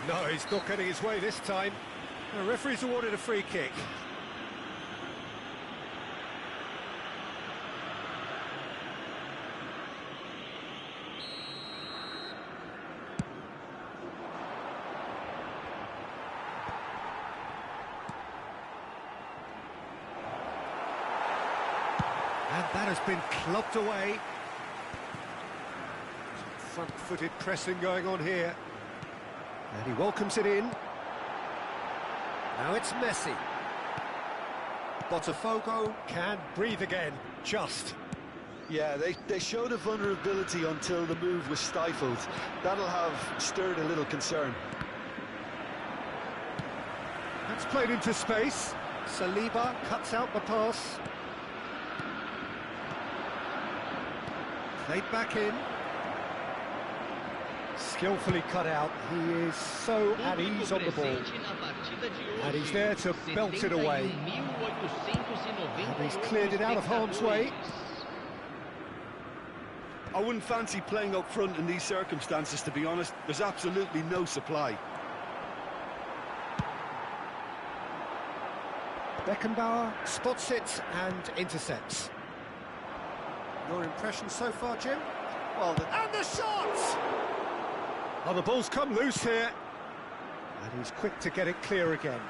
No, he's not getting his way this time. The referee's awarded a free kick. And that has been clubbed away. Some front-footed pressing going on here. And he welcomes it in. Now it's Messi. Botafogo can breathe again, just. Yeah, they showed a vulnerability until the move was stifled. That'll have stirred a little concern. That's played into space. Saliba cuts out the pass. Played back in. Skillfully cut out. He is so at ease on the ball. And he's there to belt it away. And he's cleared it out of harm's way. I wouldn't fancy playing up front in these circumstances, to be honest. There's absolutely no supply. Beckenbauer spots it and intercepts. Your impression so far, Jim? Well, And the shot! Oh, the ball's come loose here. And he's quick to get it clear again.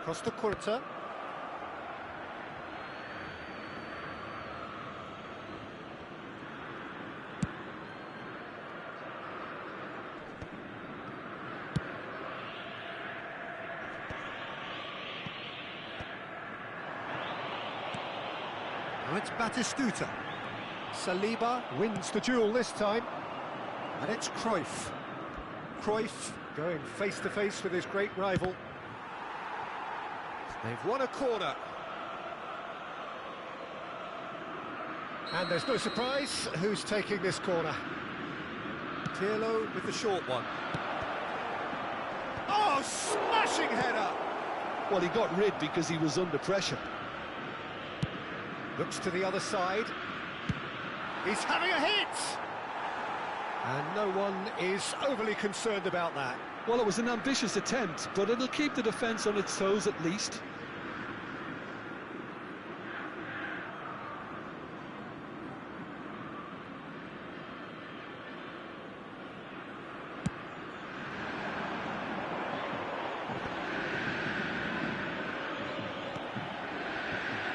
Costa Curta. Now it's Batistuta. Saliba wins the duel this time. And it's Cruyff. Cruyff going face-to-face with his great rival. They've won a corner. And there's no surprise who's taking this corner. Pirlo with the short one. Oh, smashing header! Well, he got rid because he was under pressure. Looks to the other side. He's having a hit! And no one is overly concerned about that. Well, it was an ambitious attempt, but it'll keep the defence on its toes at least.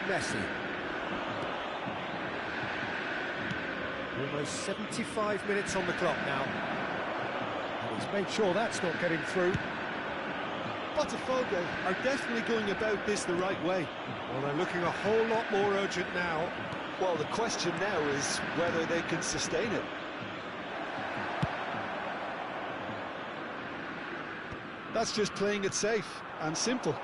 Messi. Almost 75 minutes on the clock now. And he's made sure that's not getting through. Botafogo are definitely going about this the right way. Well, they're looking a whole lot more urgent now. Well, the question now is whether they can sustain it. That's just playing it safe and simple.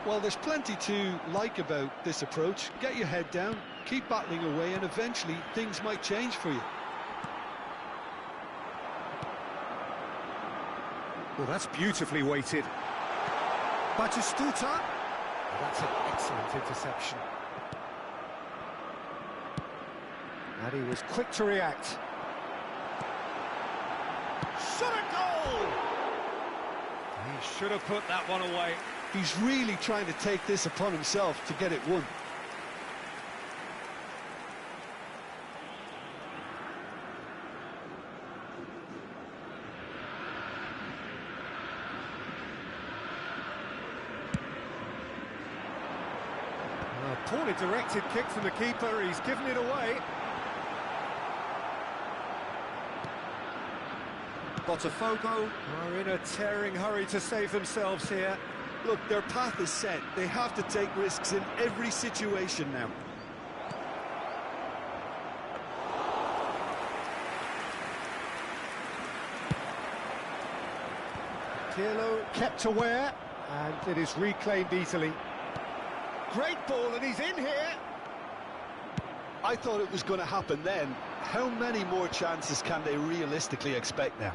Well, there's plenty to like about this approach. Get your head down, keep battling away, and eventually things might change for you. Well, that's beautifully weighted. Batistuta. That's an excellent interception. And he was quick to react. Shot a goal! He should have put that one away. He's really trying to take this upon himself to get it won. A poorly directed kick from the keeper, he's given it away. Botafogo are in a tearing hurry to save themselves here. Look, their path is set. They have to take risks in every situation now. Pirlo kept aware, and it is reclaimed easily. Great ball, and he's in here. I thought it was going to happen then. How many more chances can they realistically expect now?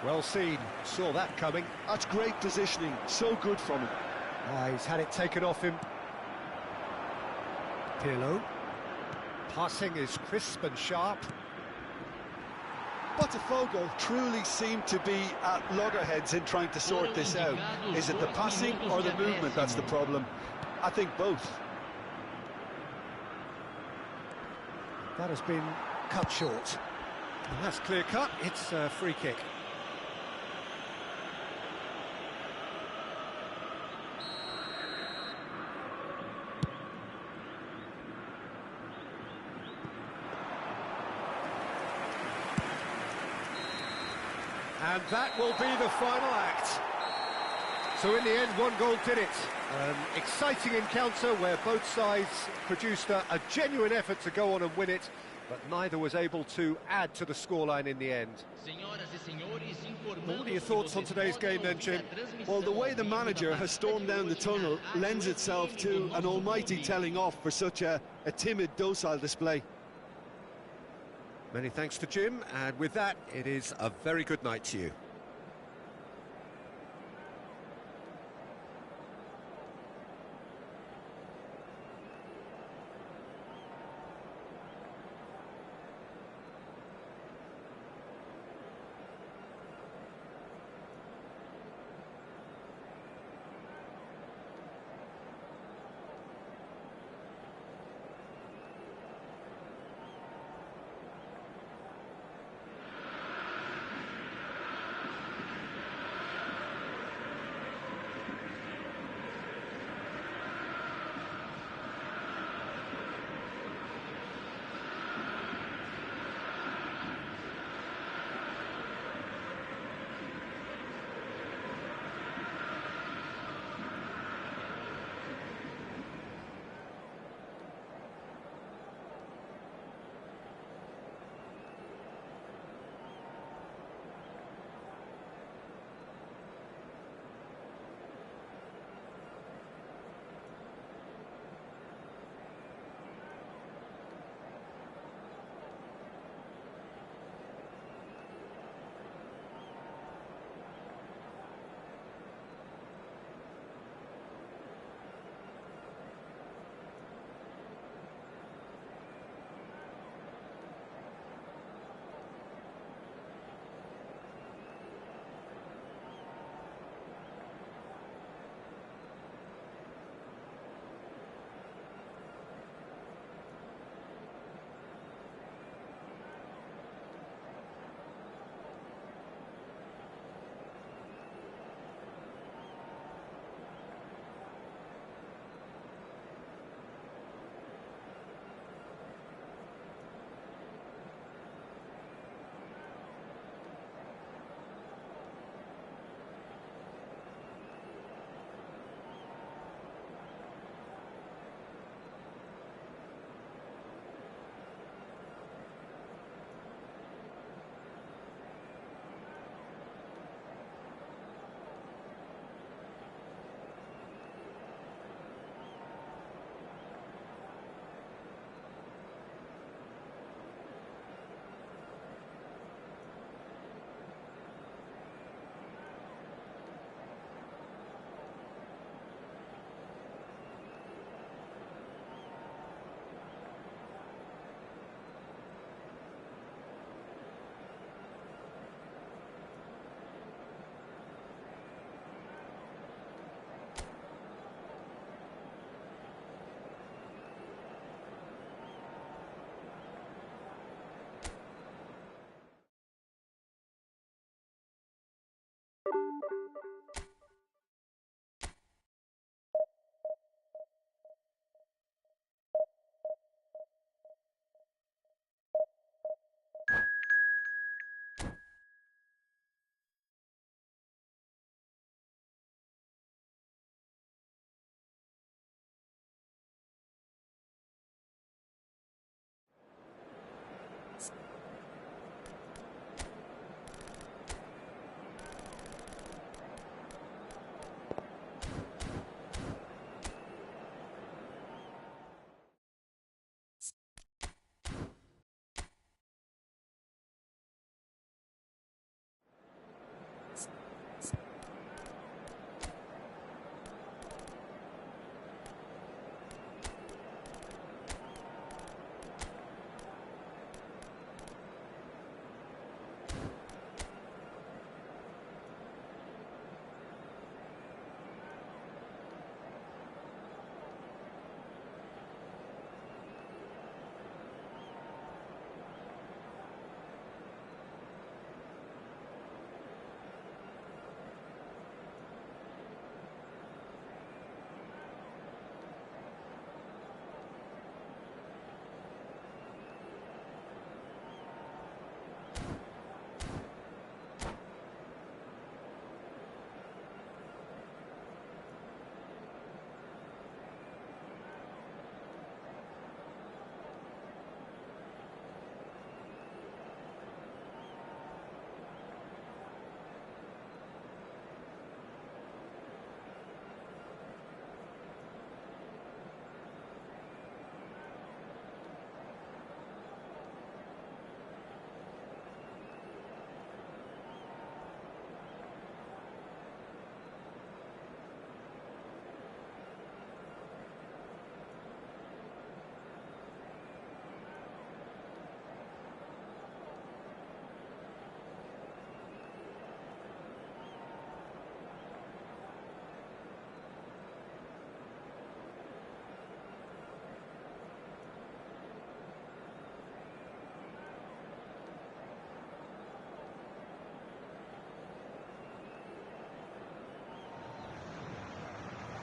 Well seen, saw that coming. That's great positioning, so good from him. He's had it taken off him. Pirlo. Passing is crisp and sharp. Botafogo truly seem to be at loggerheads in trying to sort this out. Is it the passing or the movement that's the problem? I think both. That has been cut short. And that's clear cut, it's a free kick. And that will be the final act. So in the end, one goal did it. An exciting encounter where both sides produced a genuine effort to go on and win it, but neither was able to add to the scoreline in the end. What are your thoughts on today's game then, Jim? Well, the way the manager has stormed down the tunnel lends itself to an almighty telling off for such a timid, docile display. Many thanks to Jim, and with that, it is a very good night to you.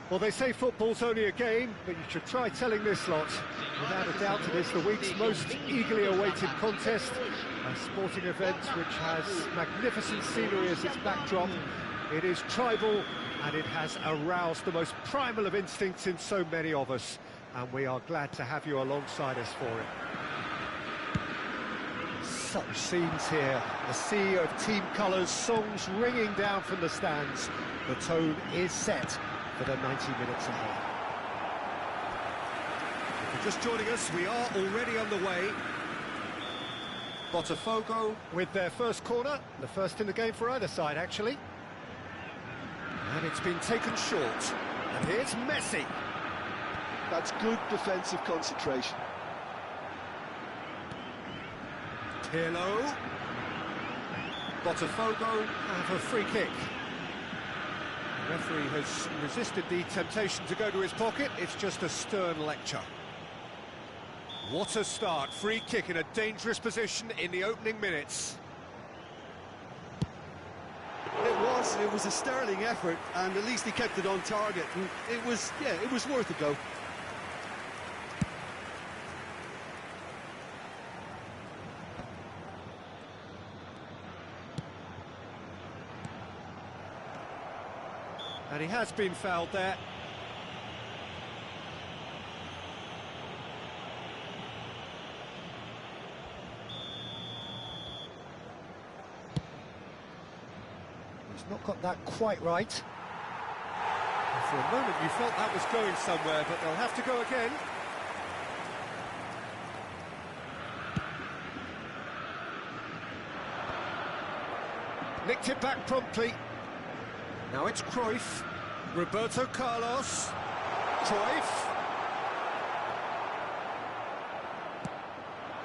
Well, they say football's only a game, but you should try telling this lot. Without a doubt, it is the week's most eagerly awaited contest, a sporting event which has magnificent scenery as its backdrop. It is tribal, and it has aroused the most primal of instincts in so many of us, and we are glad to have you alongside us for it. Such scenes here, a sea of team colours, songs ringing down from the stands. The tone is set for the 90 minutes ahead. If you're just joining us, we are already underway. Botafogo with their first corner, the first in the game for either side, actually. And it's been taken short. And here's Messi. That's good defensive concentration. Pirlo. Botafogo have a free kick. The referee has resisted the temptation to go to his pocket. It's just a stern lecture. What a start. Free kick in a dangerous position in the opening minutes. It was a sterling effort, and at least he kept it on target. And it was worth a go. And he has been fouled there. He's not got that quite right. And for a moment you felt that was going somewhere, but they'll have to go again. Nicked it back promptly. Now it's Cruyff, Roberto Carlos, Cruyff.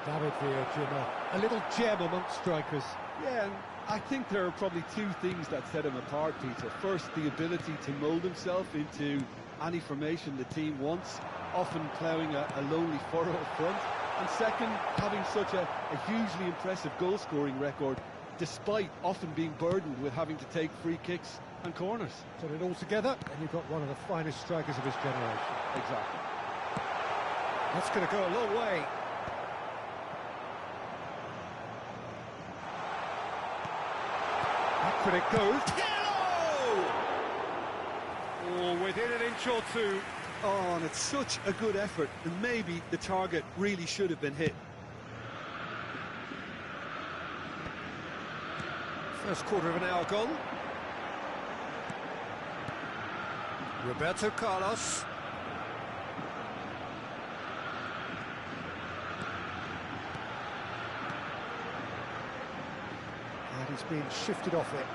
David Villa, a little gem amongst strikers. Yeah, and I think there are probably two things that set him apart, Peter. First, the ability to mould himself into any formation the team wants, often ploughing a lonely furrow up front. And second, having such a hugely impressive goal-scoring record, despite often being burdened with having to take free kicks and corners. Put it all together, and you've got one of the finest strikers of his generation. Exactly. That's going to go a long way. How could it go? Oh, within an inch or two. Oh, and it's such a good effort, and maybe the target really should have been hit. First quarter of an hour gone. Roberto Carlos. And he's being shifted off it.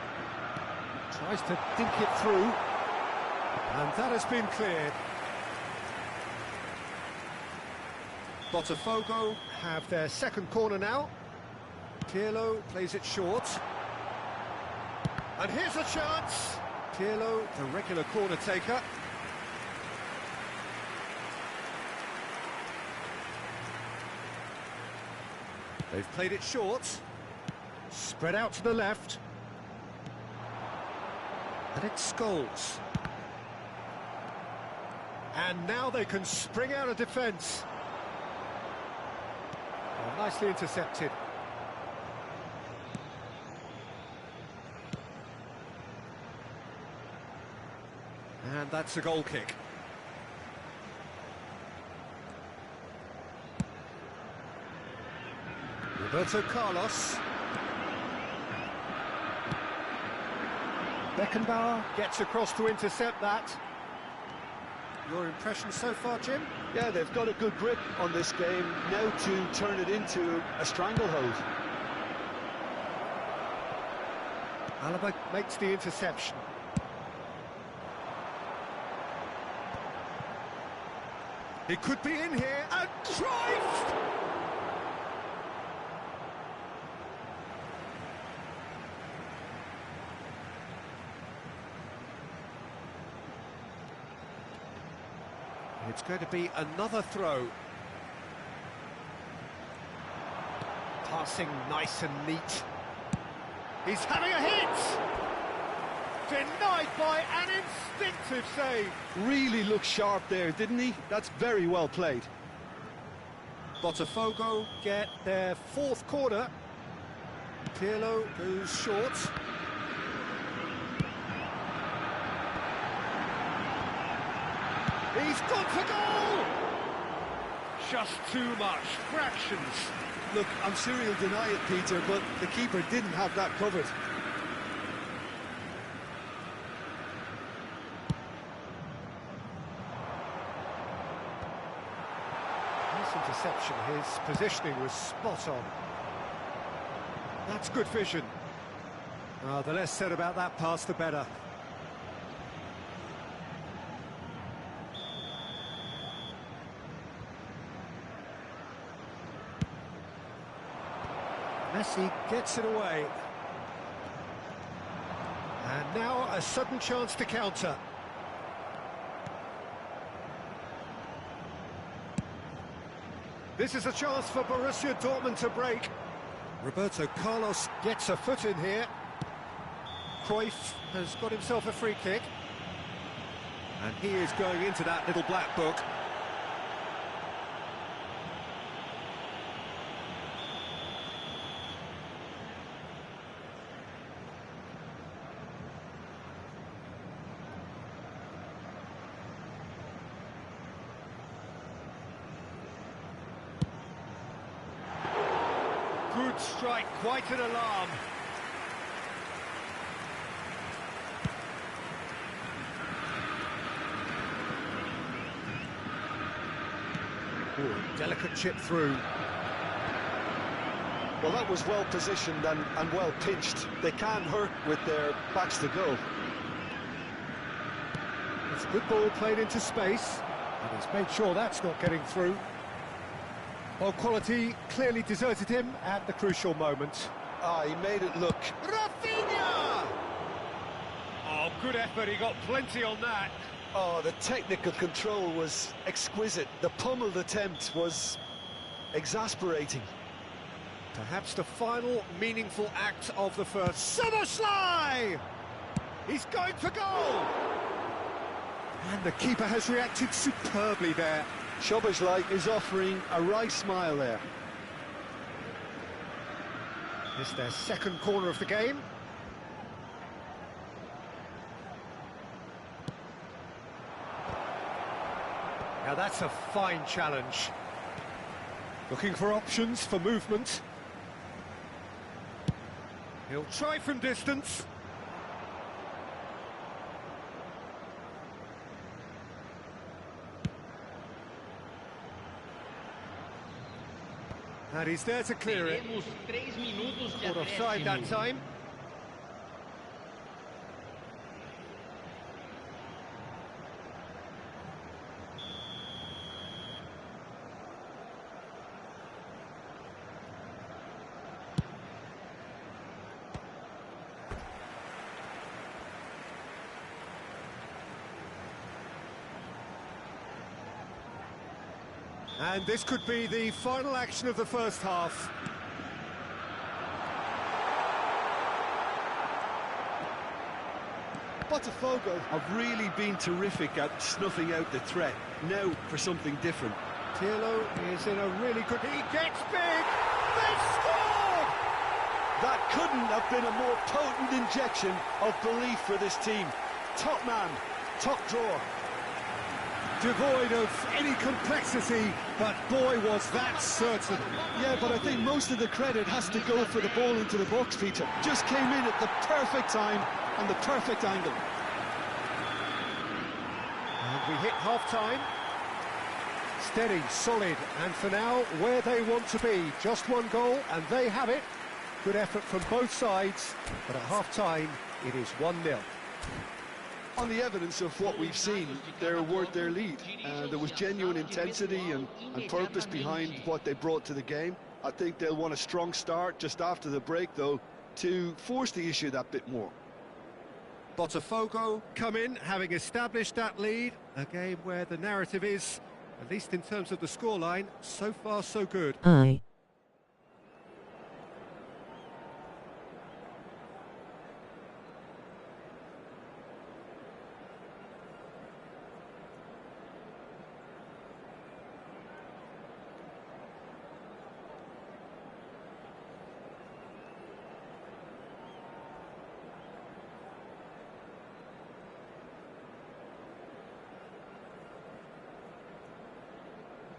Tries to dink it through. And that has been cleared. Botafogo have their second corner now. Pirlo plays it short. And here's a chance. Pirlo, the regular corner taker. They've played it short. Spread out to the left. And it's Scholes. And now they can spring out of defence. Well, nicely intercepted. And that's a goal kick. Roberto Carlos. Beckenbauer gets across to intercept that. Your impression so far, Jim? Yeah, they've got a good grip on this game, now to turn it into a stranglehold. Alaba makes the interception. He could be in here, and Cruyff! It's going to be another throw. Passing nice and neat. He's having a hit! Denied by an instinctive save. Really looked sharp there, didn't he? That's very well played. Botafogo get their fourth corner. Pirlo goes short. He's gone for goal! Just too much, fractions. Look, I'm sure he'll deny it, Peter, but the keeper didn't have that covered. Nice interception, his positioning was spot on. That's good vision. The less said about that pass, the better. Messi gets it away. And now a sudden chance to counter. This is a chance for Borussia Dortmund to break. Roberto Carlos gets a foot in here. Cruyff has got himself a free kick. And he is going into that little black book. Good strike, quite an alarm. Ooh, delicate chip through. Well, that was well positioned and well pitched. They can't hurt with their backs to goal. It's a good ball played into space, and he's made sure that's not getting through. Well, quality clearly deserted him at the crucial moment. He made it look. Rafinha! Oh, good effort, he got plenty on that. Oh, the technical control was exquisite. The pummeled attempt was exasperating. Perhaps the final meaningful act of the first. Szoboszlai! He's going for goal! And the keeper has reacted superbly there. Szoboszlai is offering a wry smile there. It's their second corner of the game. Now that's a fine challenge. Looking for options for movement. He'll try from distance. And he's there to clear it. Caught offside that time. And this could be the final action of the first half. Botafogo have really been terrific at snuffing out the threat. Now for something different. Pirlo is in a really good... He gets big! They scored! That couldn't have been a more potent injection of belief for this team. Top man, top drawer. Devoid of any complexity, but boy was that certain. Yeah, but I think most of the credit has to go for the ball into the box, Peter. Just came in at the perfect time and the perfect angle. And we hit half-time. Steady, solid, and for now, where they want to be. Just one goal, and they have it. Good effort from both sides, but at half-time, it is 1-0. On the evidence of what we've seen, they're worth their lead. There was genuine intensity and purpose behind what they brought to the game. I think they'll want a strong start just after the break, though, to force the issue that bit more. Botafogo come in, having established that lead. A game where the narrative is, at least in terms of the scoreline, so far so good.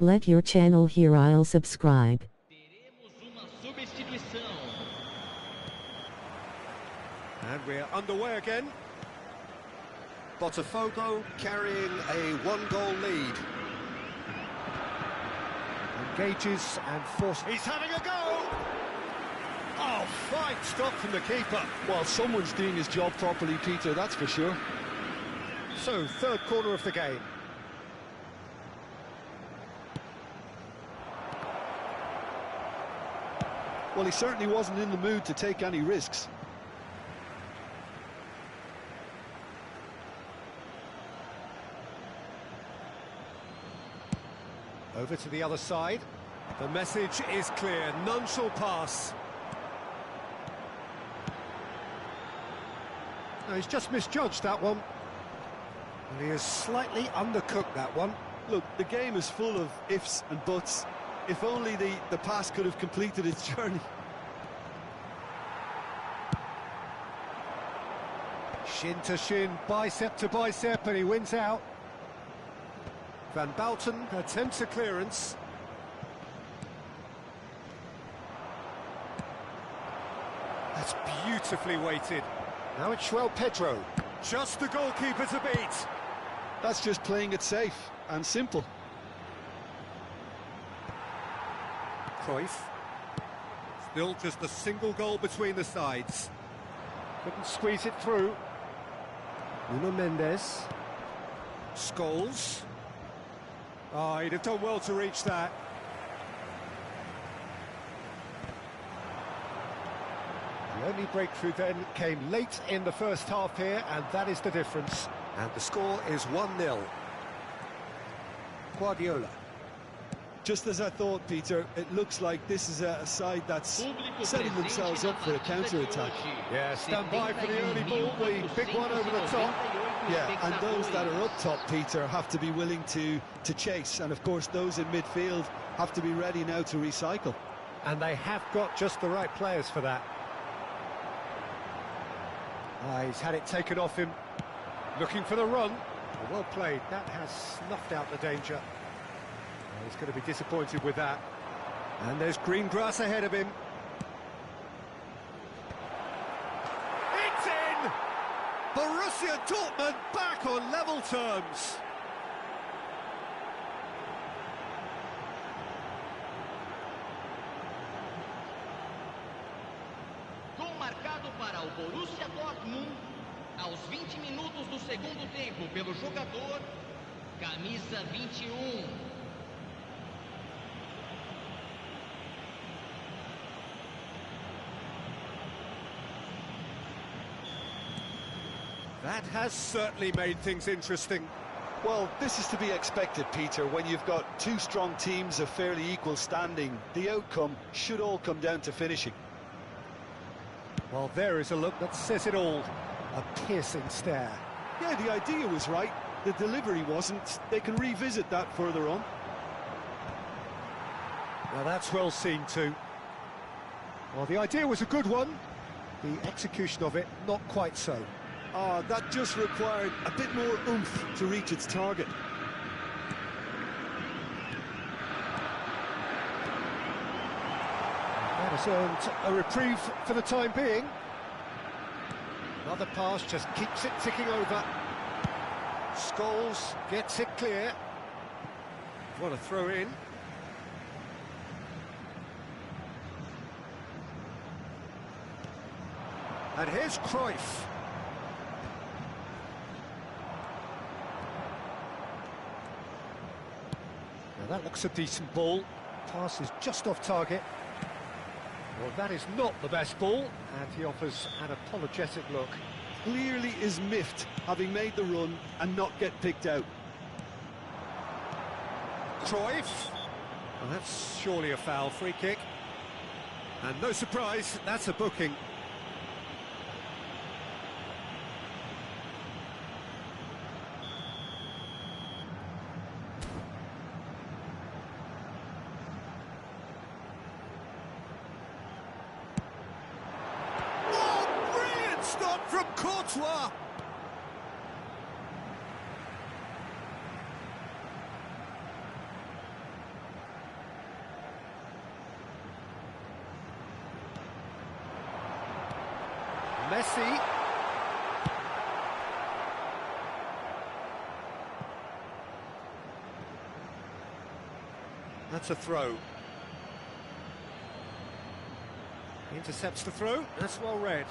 Let your channel here, I'll subscribe. Teremos uma substituição. And we're underway again. Botafogo carrying a one-goal lead. Engages and forces. He's having a go! Oh, fine stop from the keeper. Well, someone's doing his job properly, Peter, that's for sure. So, third corner of the game. Well, he certainly wasn't in the mood to take any risks. Over to the other side. The message is clear, none shall pass. No, he's just misjudged that one. And he has slightly undercooked that one. Look, the game is full of ifs and buts. If only the pass could have completed its journey. Shin to shin, bicep to bicep, and he wins out. Van Bouten attempts a clearance. That's beautifully weighted. Now it's João Pedro. Just the goalkeeper to beat. That's just playing it safe and simple. Cruyff. Still just a single goal between the sides. Couldn't squeeze it through. Nuno Mendes. Scholes. Oh, he'd have done well to reach that. The only breakthrough then came late in the first half here, and that is the difference. And the score is 1-0. Guardiola. Just as I thought, Peter, it looks like this is a side that's setting themselves up for a counter-attack. Yeah, stand by for the early ball, the big one over the top. Yeah, and those that are up top, Peter, have to be willing to chase. And, of course, those in midfield have to be ready now to recycle. And they have got just the right players for that. He's had it taken off him. Looking for the run. Well played. That has snuffed out the danger. He's going to be disappointed with that. And there's green grass ahead of him. It's in! Borussia Dortmund back on level terms. Gol marcado para o Borussia Dortmund aos 20 minutos do segundo tempo pelo jogador camisa 21. That has certainly made things interesting. Well, this is to be expected, Peter. When you've got two strong teams of fairly equal standing, the outcome should all come down to finishing. Well, there is a look that says it all. A piercing stare. Yeah, the idea was right. The delivery wasn't. They can revisit that further on. Well, that's well seen too. Well, the idea was a good one. The execution of it, not quite so. That just required a bit more oomph to reach its target. That has earned a reprieve for the time being. Another pass just keeps it ticking over. Scholes gets it clear. What a throw in. And here's Cruyff. Now that looks a decent ball. Pass is just off target. Well, that is not the best ball, and he offers an apologetic look. Clearly is miffed, having made the run and not get picked out. Cruyff. Well, that's surely a foul, free kick. And no surprise, that's a booking. Stop from Courtois. Messi. That's a throw. Intercepts the throw. That's well read.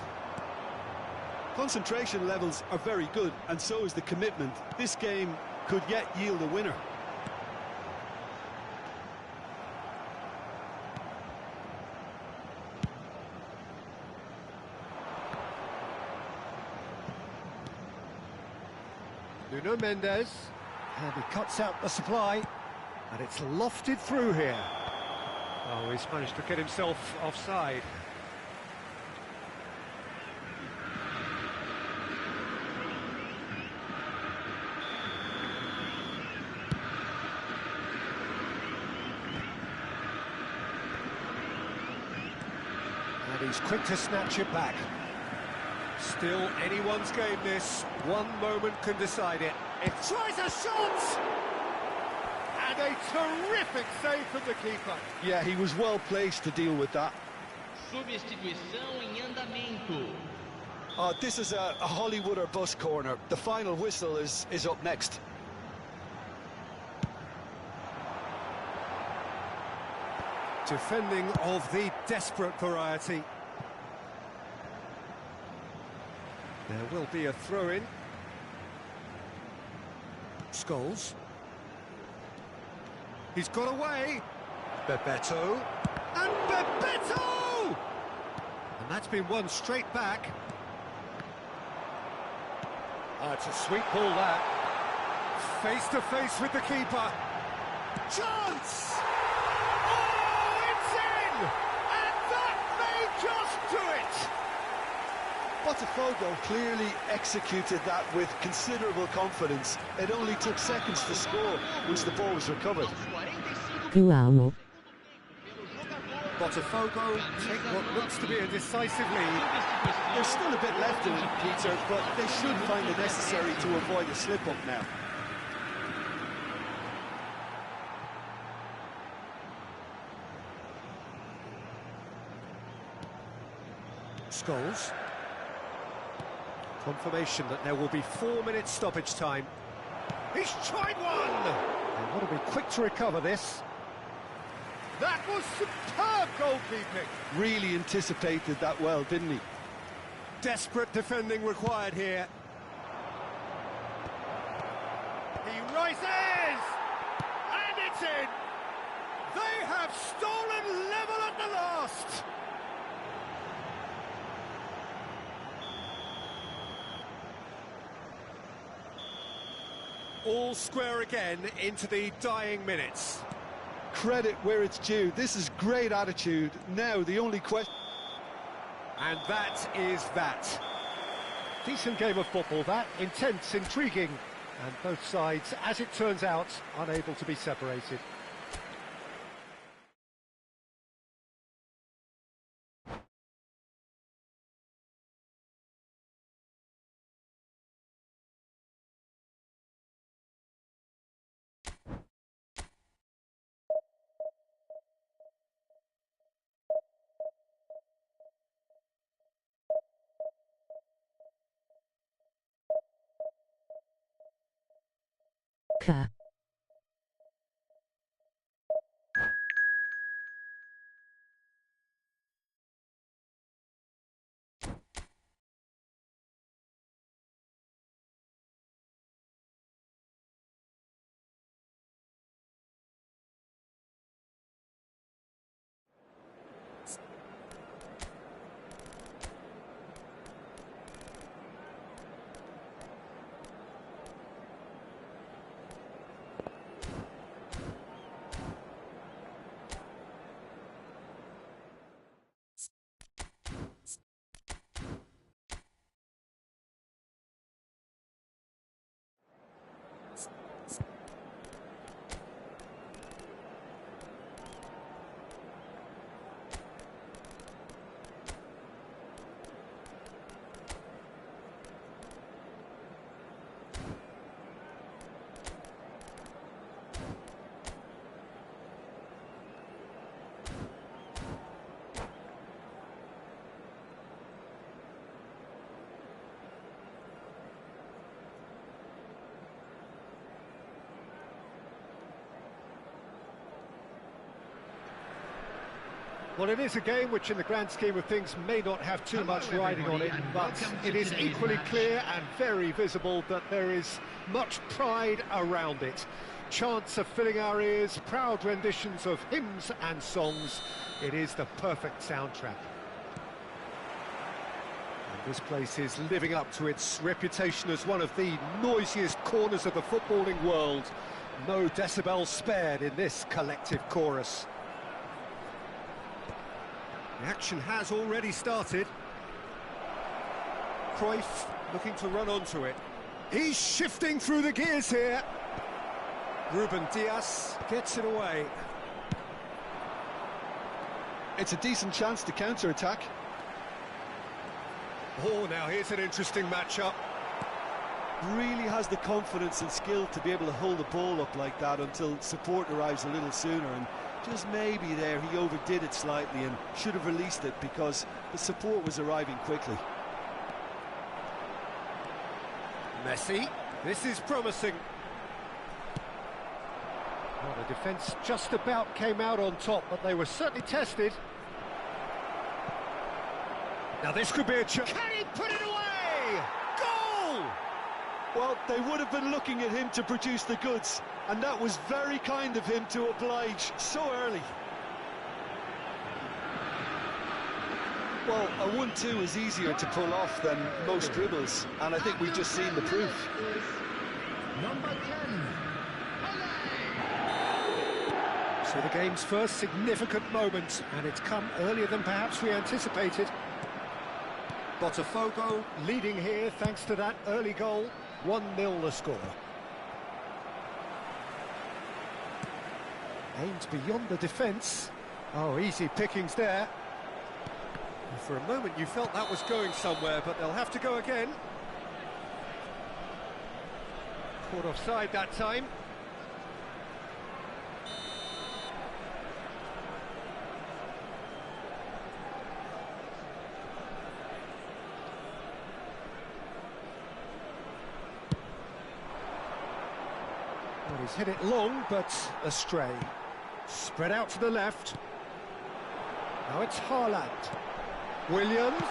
Concentration levels are very good, and so is the commitment. This game could yet yield a winner. Nuno Mendes. And he cuts out the supply. And it's lofted through here. Oh, he's managed to get himself offside. And he's quick to snatch it back. Still anyone's game this. One moment can decide it. It tries a shot! And a terrific save from the keeper. Yeah, he was well placed to deal with that. Substituição em andamento. This is a Hollywood or bust corner. The final whistle is up next. Defending of the desperate variety. There will be a throw-in. Scholes. He's got away. Bebeto. And Bebeto! And that's been won straight back. It's a sweet ball, that. Face to face with the keeper. Chance! Oh, it's in! And that may just do it! Botafogo clearly executed that with considerable confidence. It only took seconds to score once the ball was recovered. Guamo. Botafogo take what looks to be a decisive lead. There's still a bit left in it, Peter, but they should find it necessary to avoid a slip-up now. Scholes. Confirmation that there will be 4 minutes stoppage time. He's tried one! They want to be quick to recover this. That was superb goalkeeping. Really anticipated that well, didn't he? Desperate defending required here. He rises! And it's in! They have stolen level at the last! All square again into the dying minutes. Credit where it's due. This is great attitude. Now, the only question... And that is that. Decent game of football, that. Intense, intriguing. And both sides, as it turns out, unable to be separated. Ka. Well, it is a game which in the grand scheme of things may not have too much riding on it, but it is equally clear and very visible that there is much pride around it. Chants are filling our ears, proud renditions of hymns and songs. It is the perfect soundtrack. And this place is living up to its reputation as one of the noisiest corners of the footballing world. No decibels spared in this collective chorus. The action has already started. Cruyff looking to run onto it. He's shifting through the gears here. Ruben Dias gets it away. It's a decent chance to counter-attack. Oh, now here's an interesting matchup. Really has the confidence and skill to be able to hold the ball up like that until support arrives a little sooner, and just maybe there he overdid it slightly and should have released it because the support was arriving quickly. Messi, this is promising. Well, the defence just about came out on top, but they were certainly tested. Now this could be a chance. Can he put it away? Goal! Well, they would have been looking at him to produce the goods, and that was very kind of him to oblige so early. Well, a 1-2 is easier to pull off than most dribbles, and I think we've just seen the proof. Number 10. So the game's first significant moment, and it's come earlier than perhaps we anticipated. Botafogo leading here thanks to that early goal. 1-0 the score. Aimed beyond the defence. Oh, easy pickings there. For a moment you felt that was going somewhere, but they'll have to go again. Caught offside that time. Well, he's hit it long, but astray. Spread out to the left. Now it's Haaland. Williams.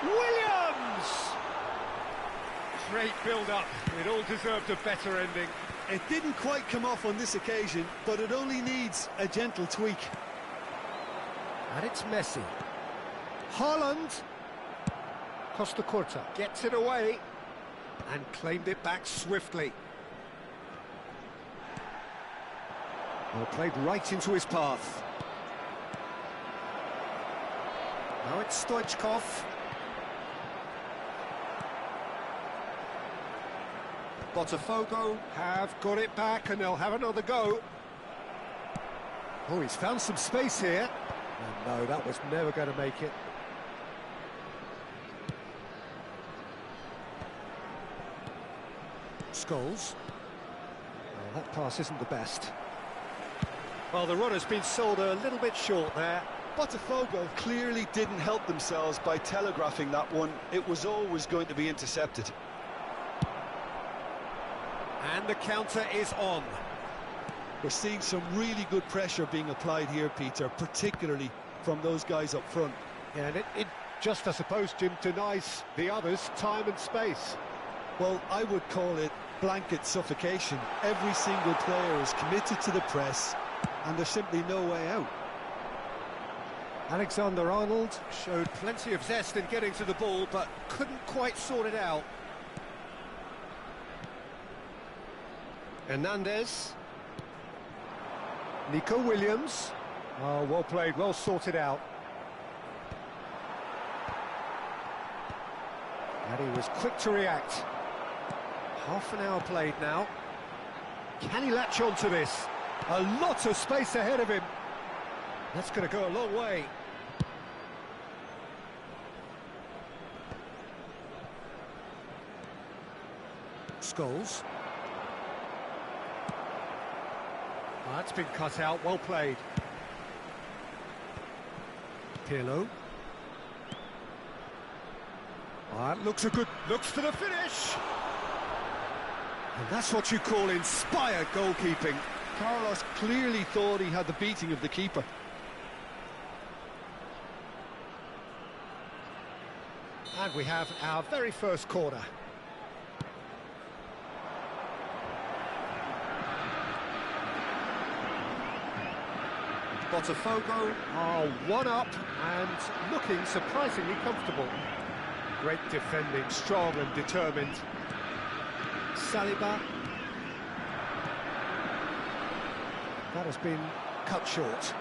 Great build-up. It all deserved a better ending. It didn't quite come off on this occasion, but it only needs a gentle tweak. And it's Messi. Haaland. Costa Curta gets it away and claimed it back swiftly. Well, played right into his path. Now it's Stoichkov. Botafogo have got it back and they'll have another go. Oh, he's found some space here. And no, that was never going to make it. Scholes. Well, that pass isn't the best. Well, the runner's been sold a little bit short there. Botafogo clearly didn't help themselves by telegraphing that one. It was always going to be intercepted. And the counter is on. We're seeing some really good pressure being applied here, Peter, particularly from those guys up front. Yeah, and it just, I suppose, Jim, denies the others time and space. Well, I would call it blanket suffocation. Every single player is committed to the press, and there's simply no way out. Alexander-Arnold Showed plenty of zest in getting to the ball, but couldn't quite sort it out. Hernandez. Nico Williams. Oh, well played, well sorted out. And he was quick to react. Half an hour played now. Can he latch on to this? A lot of space ahead of him. That's going to go a long way. Scholes. Oh, that's been cut out, well played. Pirlo. Oh, that looks to the finish. And that's what you call inspired goalkeeping. Carlos clearly thought he had the beating of the keeper. And we have our very first corner. Botafogo are one up and looking surprisingly comfortable. Great defending, strong and determined. Saliba. That has been cut short.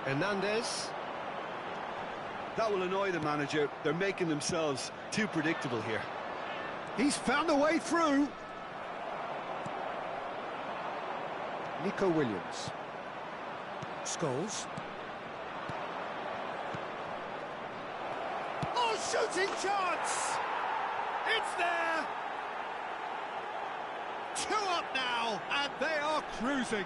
Hernandez. That will annoy the manager. They're making themselves too predictable here. He's found a way through. Nico Williams. Scholes. Oh, shooting chance! It's there! 2 up now, and they are cruising.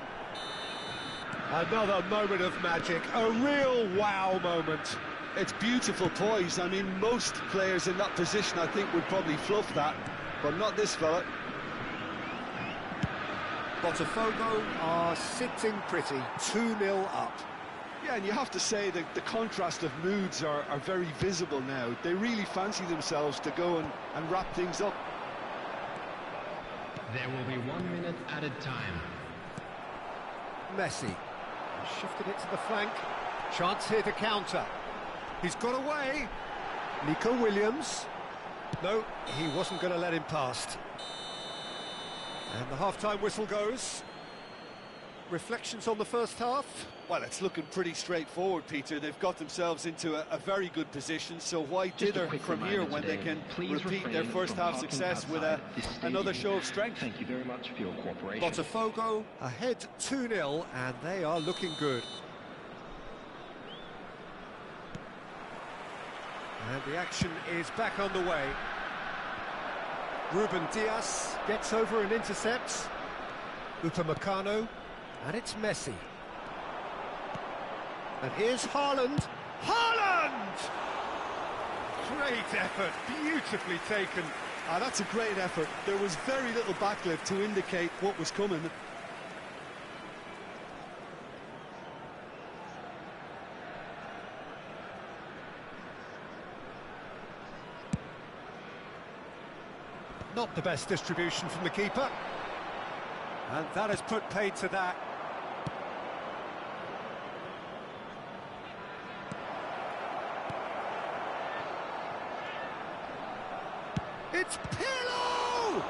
Another moment of magic, a real wow moment. It's beautiful poise. I mean, most players in that position, I think, would probably fluff that, but not this fella. Botafogo are sitting pretty, 2-0 up. Yeah, and you have to say that the contrast of moods are very visible now. They really fancy themselves to go and wrap things up. There will be 1 minute added time. Messi shifted it to the flank. Chance here to counter. He's got away. Nico Williams. No, he wasn't going to let him past. And the half-time whistle goes. Reflections on the first half? Well, it's looking pretty straightforward, Peter. They've got themselves into a very good position, so why dither from here when they can repeat their first-half success with another show of strength? Thank you very much for your cooperation. Botafogo ahead 2-0, and they are looking good. And the action is back on the way. Ruben Dias gets over and intercepts. Upamecano, and it's Messi. And here's Haaland. Haaland! Great effort, beautifully taken. That's a great effort. There was very little backlift to indicate what was coming. Not the best distribution from the keeper. And that has put paid to that. It's PELÉ!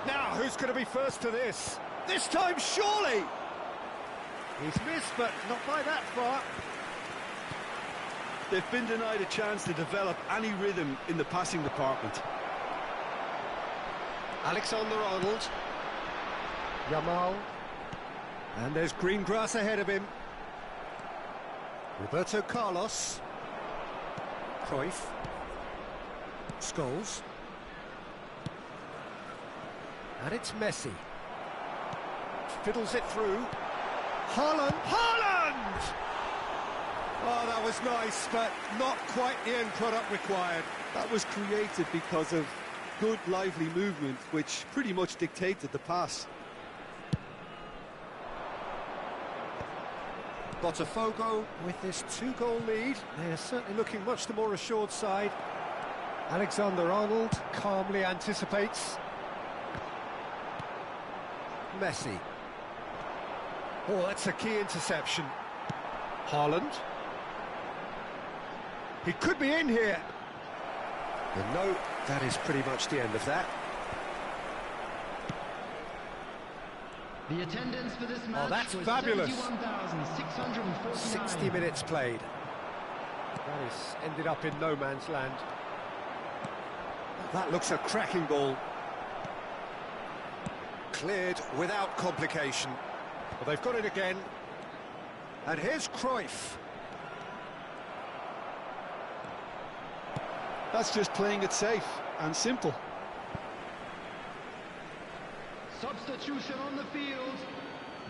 Now, who's going to be first to this? This time, surely! He's missed, but not by that far. They've been denied a chance to develop any rhythm in the passing department. Alexander-Arnold. Yamal. And there's green grass ahead of him. Roberto Carlos. Cruyff. Scholes. And it's Messi. Fiddles it through. Haaland! Haaland! Oh, that was nice, but not quite the end product required. That was created because of good, lively movement, which pretty much dictated the pass. Botafogo with this 2-goal lead. They're certainly looking much the more assured side. Alexander-Arnold calmly anticipates. Messi. Oh, that's a key interception. Haaland. He could be in here. And no, that is pretty much the end of that. The attendance for this match that's was fabulous. 71,649. 60 minutes played. That has ended up in no man's land. That looks a cracking ball. Cleared without complication. Well, they've got it again. And here's Cruyff. That's just playing it safe and simple. Substitution on the field,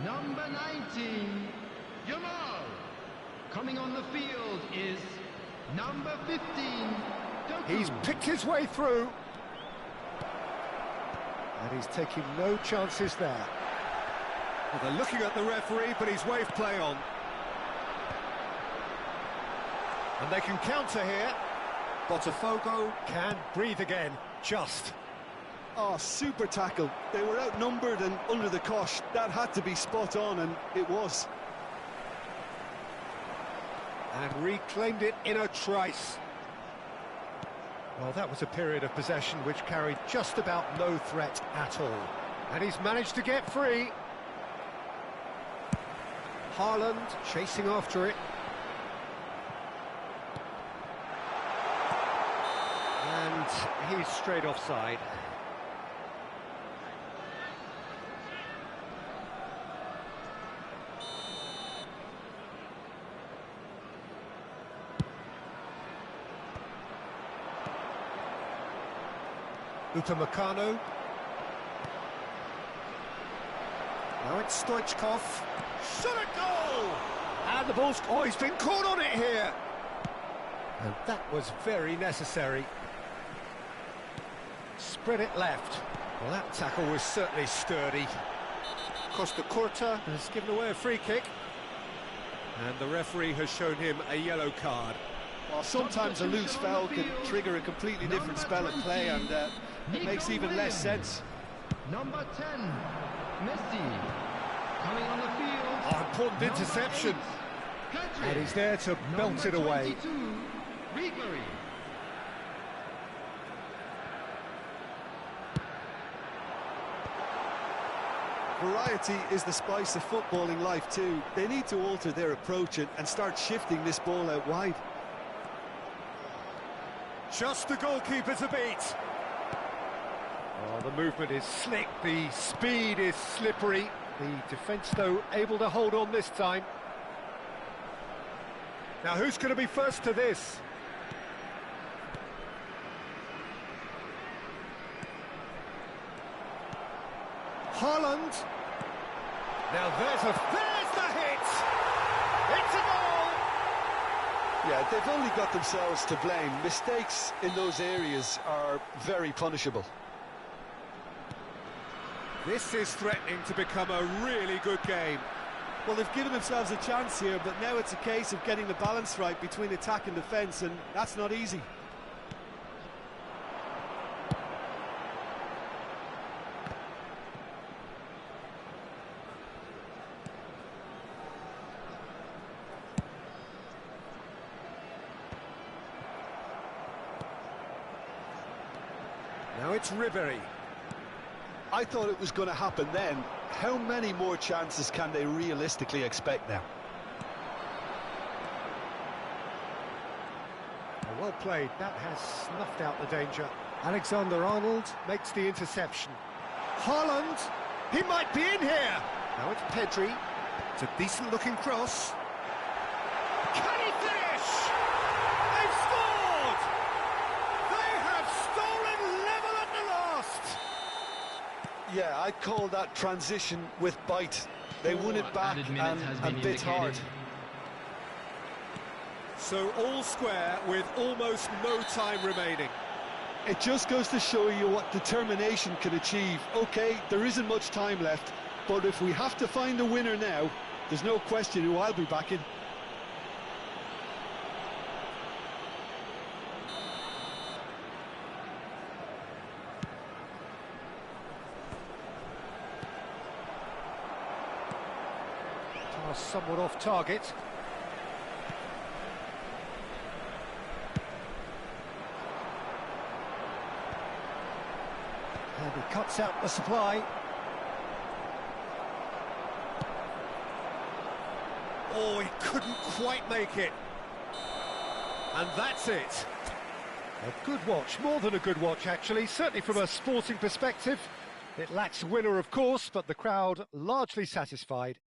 number 19, Yamal. Coming on the field is number 15, Doku. He's picked his way through. And he's taking no chances there. Well, they're looking at the referee, but he's waved play on. And they can counter here. Botafogo can breathe again, just. Oh, super tackle. They were outnumbered and under the cosh. That had to be spot on, and it was. And reclaimed it in a trice. Well, that was a period of possession which carried just about no threat at all. And he's managed to get free. Haaland chasing after it. And he's straight offside. Upamecano. Now it's Stoichkov. Shot a goal! And the ball's... Oh, he's been caught on it here! And that was very necessary. Spread it left. Well, that tackle was certainly sturdy. Costa Curta has given away a free kick. And the referee has shown him a yellow card. Well, sometimes a loose foul can trigger a completely different spell at play, and it makes even less sense. Number 10, Messi, coming on the field. Oh, important interception. And he's there to belt it away. Ribery. Variety is the spice of footballing life too. They need to alter their approach and start shifting this ball out wide. Just the goalkeeper to beat. Oh, the movement is slick, the speed is slippery. The defence, though, able to hold on this time. Now, who's going to be first to this? Haaland. Now there's the hit. It's a goal. Yeah, they've only got themselves to blame. Mistakes in those areas are very punishable. This is threatening to become a really good game. Well, they've given themselves a chance here, but now it's a case of getting the balance right between attack and defence, and that's not easy. Now it's Ribery. I thought it was going to happen then. How many more chances can they realistically expect now? Well played. That has snuffed out the danger. Alexander-Arnold makes the interception. Haaland, he might be in here. Now it's Pedri. It's a decent-looking cross. Can he finish? They've scored! They have stolen level at the last. Yeah, I'd call that transition with bite. They won it back and bit hard. So all square with almost no time remaining. It just goes to show you what determination can achieve. OK, there isn't much time left, but if we have to find a winner now, there's no question who I'll be backing. Somewhat off target. And he cuts out the supply. Oh, he couldn't quite make it. And that's it. A good watch, more than a good watch actually, certainly from a sporting perspective. It lacks a winner, of course, but the crowd largely satisfied.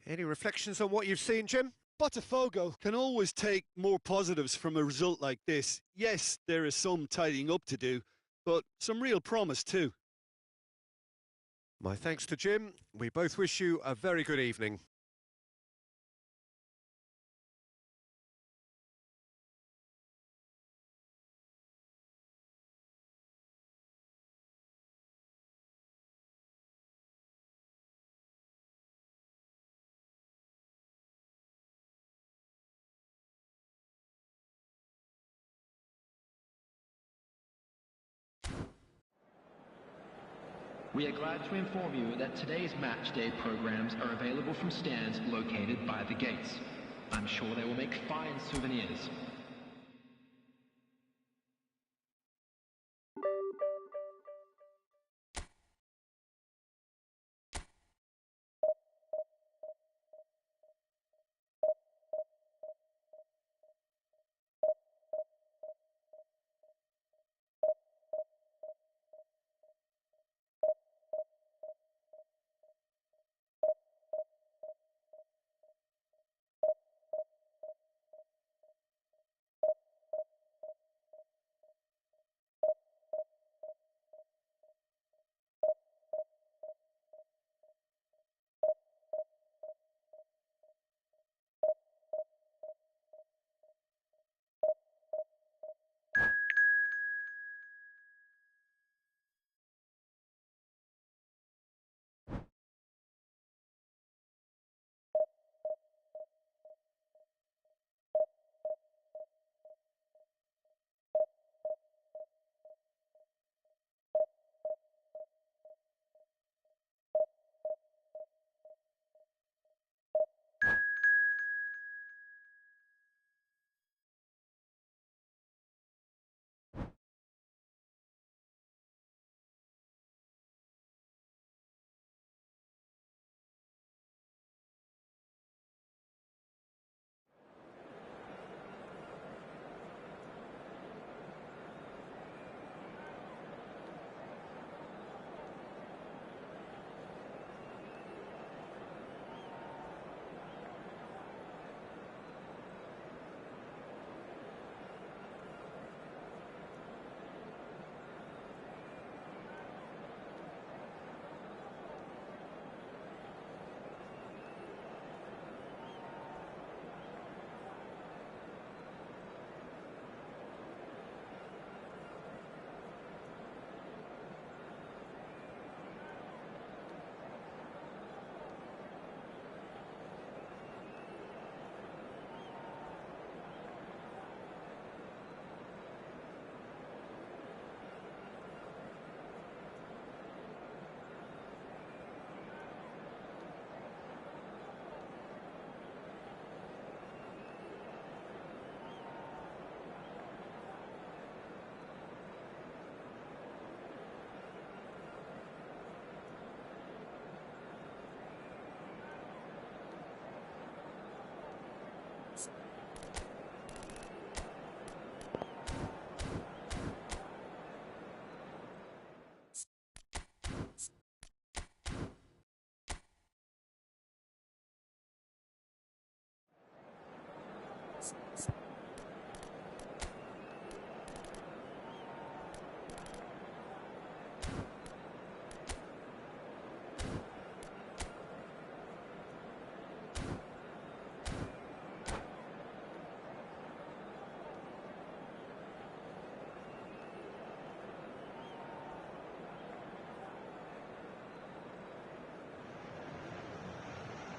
Any reflections on what you've seen, Jim? Botafogo can always take more positives from a result like this. Yes, there is some tidying up to do, but some real promise too. My thanks to Jim. We both wish you a very good evening. We are glad to inform you that today's match day programs are available from stands located by the gates. I'm sure they will make fine souvenirs.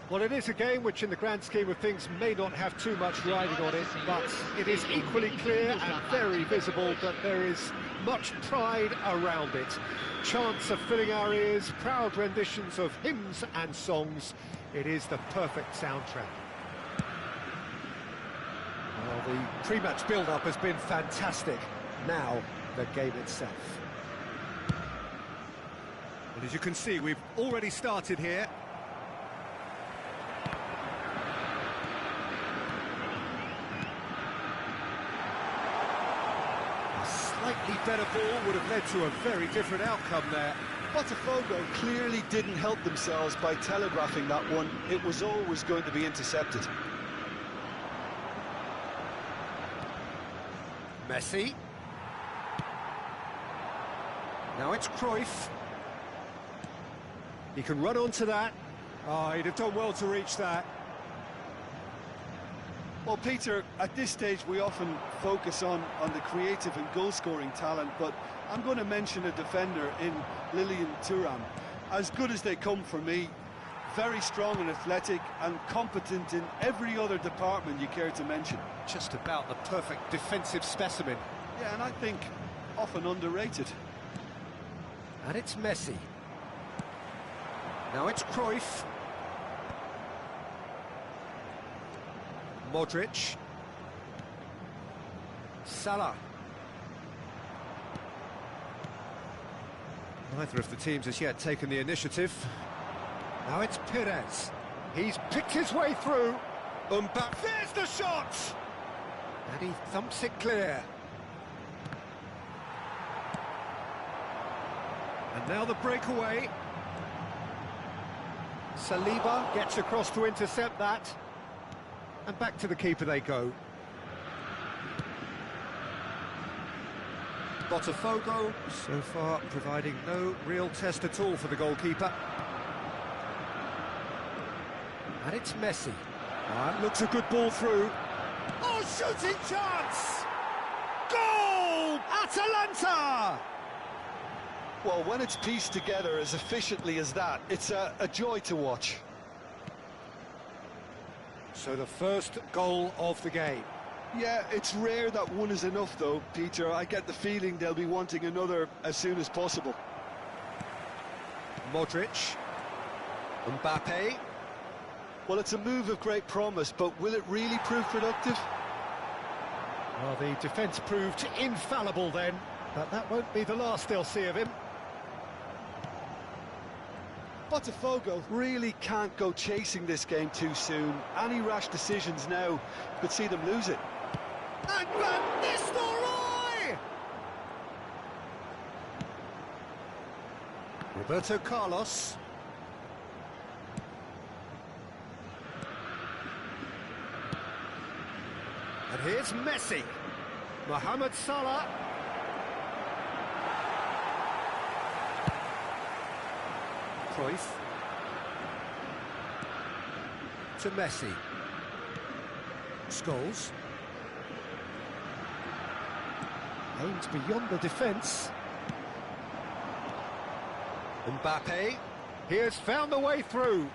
Well, it is a game which, in the grand scheme of things, may not have too much riding on it, but it is equally clear and very visible that there is much pride around it. Chants are filling our ears, proud renditions of hymns and songs. It is the perfect soundtrack. Well, the pre-match build-up has been fantastic. Now, the game itself. Well, as you can see, we've already started here. Slightly better ball would have led to a very different outcome there. Botafogo clearly didn't help themselves by telegraphing that one. It was always going to be intercepted. Messi. Now it's Cruyff. He can run onto that. Oh, he'd have done well to reach that. Well, Peter, at this stage we often focus on the creative and goal-scoring talent, but I'm going to mention a defender in Lilian Thuram. As good as they come for me, very strong and athletic and competent in every other department you care to mention. Just about the perfect defensive specimen. Yeah, and I think often underrated. And it's Messi. Now it's Cruyff. Modric. Salah. Neither of the teams has yet taken the initiative. Now it's Perez. He's picked his way through. Mbappe, there's the shot! And he thumps it clear. And now the breakaway. Saliba gets across to intercept that. And back to the keeper they go. Botafogo, so far providing no real test at all for the goalkeeper. And it's Messi. That looks a good ball through. Oh, shooting chance! Goal! Atalanta! Well, when it's pieced together as efficiently as that, it's a joy to watch. So the first goal of the game. Yeah, it's rare that one is enough, though, Peter. I get the feeling they'll be wanting another as soon as possible. Modric. Mbappe. Well, it's a move of great promise, but will it really prove productive? Well, the defence proved infallible then, but that won't be the last they'll see of him. Botafogo really can't go chasing this game too soon. Any rash decisions now could see them lose it. And Van Nistelrooy! Roberto Carlos. And here's Messi. Mohamed Salah. Cruyff. To Messi. Scholes. Aims beyond the defence. Mbappe. He has found the way through.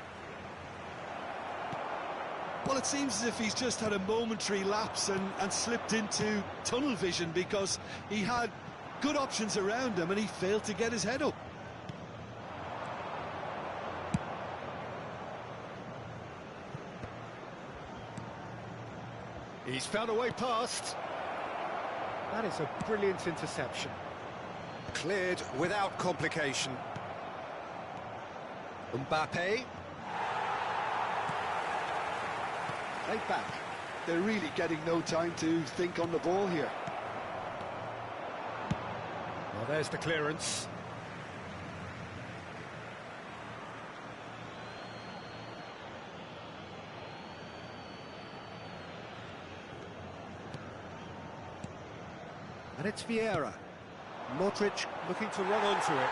Well, it seems as if he's just had a momentary lapse and slipped into tunnel vision, because he had good options around him and he failed to get his head up. He's found a way past. That is a brilliant interception. Cleared without complication. Mbappe. Right back. They're really getting no time to think on the ball here. Well, there's the clearance. And it's Vieira. Modric looking to run onto it.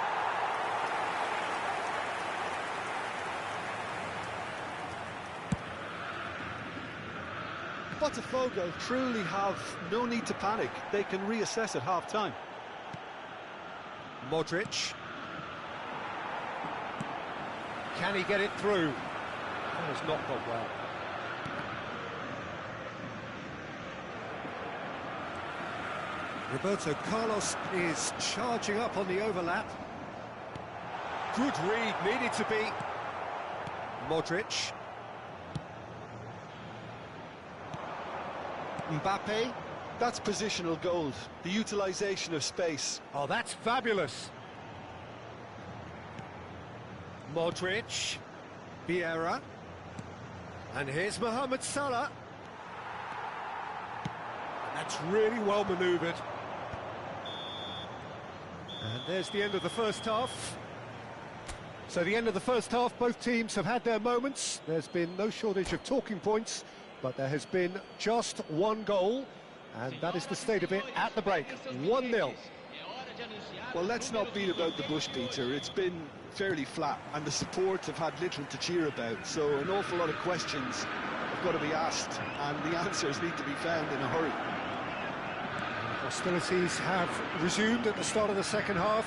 Botafogo truly have no need to panic. They can reassess at half-time. Modric. Can he get it through? That has not gone well. Roberto Carlos is charging up on the overlap. Good read, needed to be. Modric. Mbappe. That's positional gold, the utilisation of space. Oh, that's fabulous. Modric. Vieira. And here's Mohamed Salah. That's really well manoeuvred. And there's the end of the first half. So the end of the first half, both teams have had their moments. There's been no shortage of talking points, but there has been just one goal, and that is the state of it at the break. 1-0. Well, let's not beat about the bush, Peter. It's been fairly flat, and the support have had little to cheer about, so an awful lot of questions have got to be asked, and the answers need to be found in a hurry. Hostilities have resumed at the start of the second half.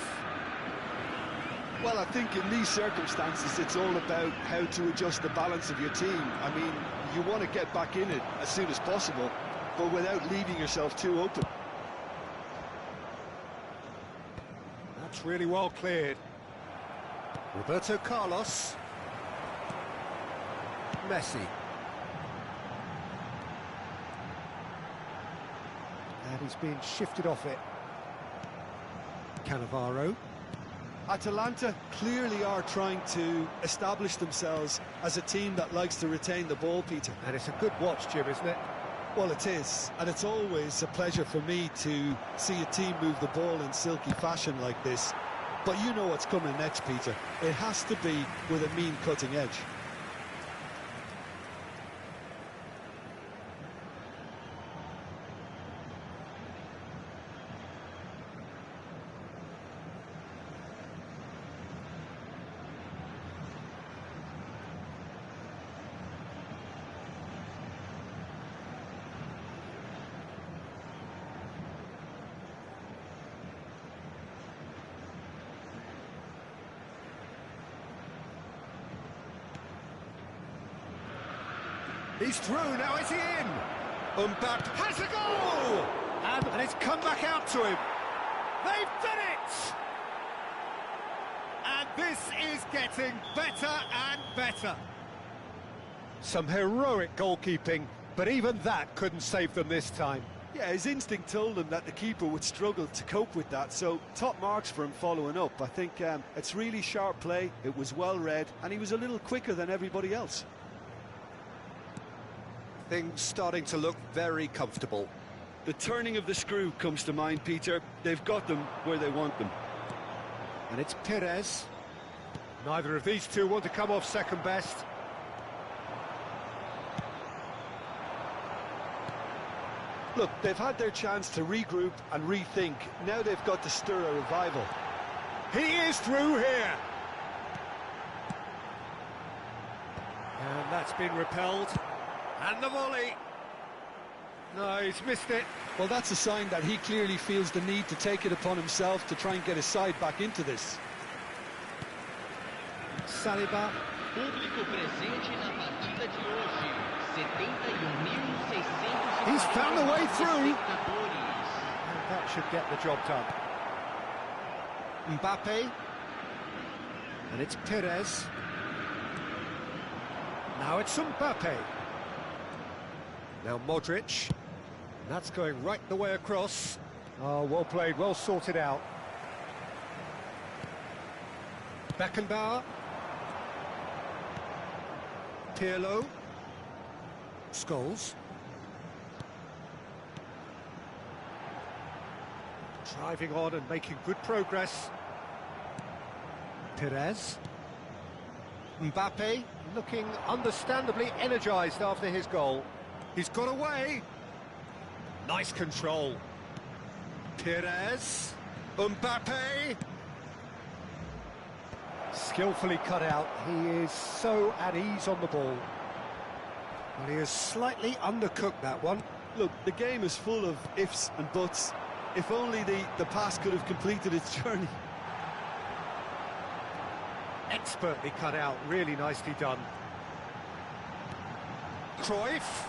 Well, I think in these circumstances, it's all about how to adjust the balance of your team. I mean, you want to get back in it as soon as possible, but without leaving yourself too open. That's really well cleared. Roberto Carlos. Messi. And he's being shifted off it. Cannavaro. Atalanta clearly are trying to establish themselves as a team that likes to retain the ball, Peter. And it's a good watch, Jim, isn't it? Well, it is, and it's always a pleasure for me to see a team move the ball in silky fashion like this. But you know what's coming next, Peter. It has to be with a mean cutting edge. He's through, now is he in? Mbappe has a goal! And it's come back out to him. They've done it! And this is getting better and better. Some heroic goalkeeping, but even that couldn't save them this time. Yeah, his instinct told him that the keeper would struggle to cope with that, so top marks for him following up. I think it's really sharp play, it was well read, and he was a little quicker than everybody else. Things starting to look very comfortable. The turning of the screw comes to mind, Peter. They've got them where they want them. And it's Perez. Neither of these two want to come off second best. Look, they've had their chance to regroup and rethink. Now they've got to stir a revival. He is through here. And that's been repelled. And the volley. No, he's missed it. Well, that's a sign that he clearly feels the need to take it upon himself to try and get his side back into this. Saliba. Público presente na partida de hoje. 71.600. He's found a way through. Espectadores. And that should get the job done. Mbappe. And it's Perez. Now it's Mbappe. Now Modric. That's going right the way across. Oh, well played, well sorted out. Beckenbauer. Pirlo. Scholes. Driving on and making good progress. Perez. Mbappe looking understandably energised after his goal. He's got away. Nice control. Perez. Mbappe. Skillfully cut out. He is so at ease on the ball. Well, he has slightly undercooked that one. Look, the game is full of ifs and buts. If only the pass could have completed its journey. Expertly cut out, really nicely done. Cruyff.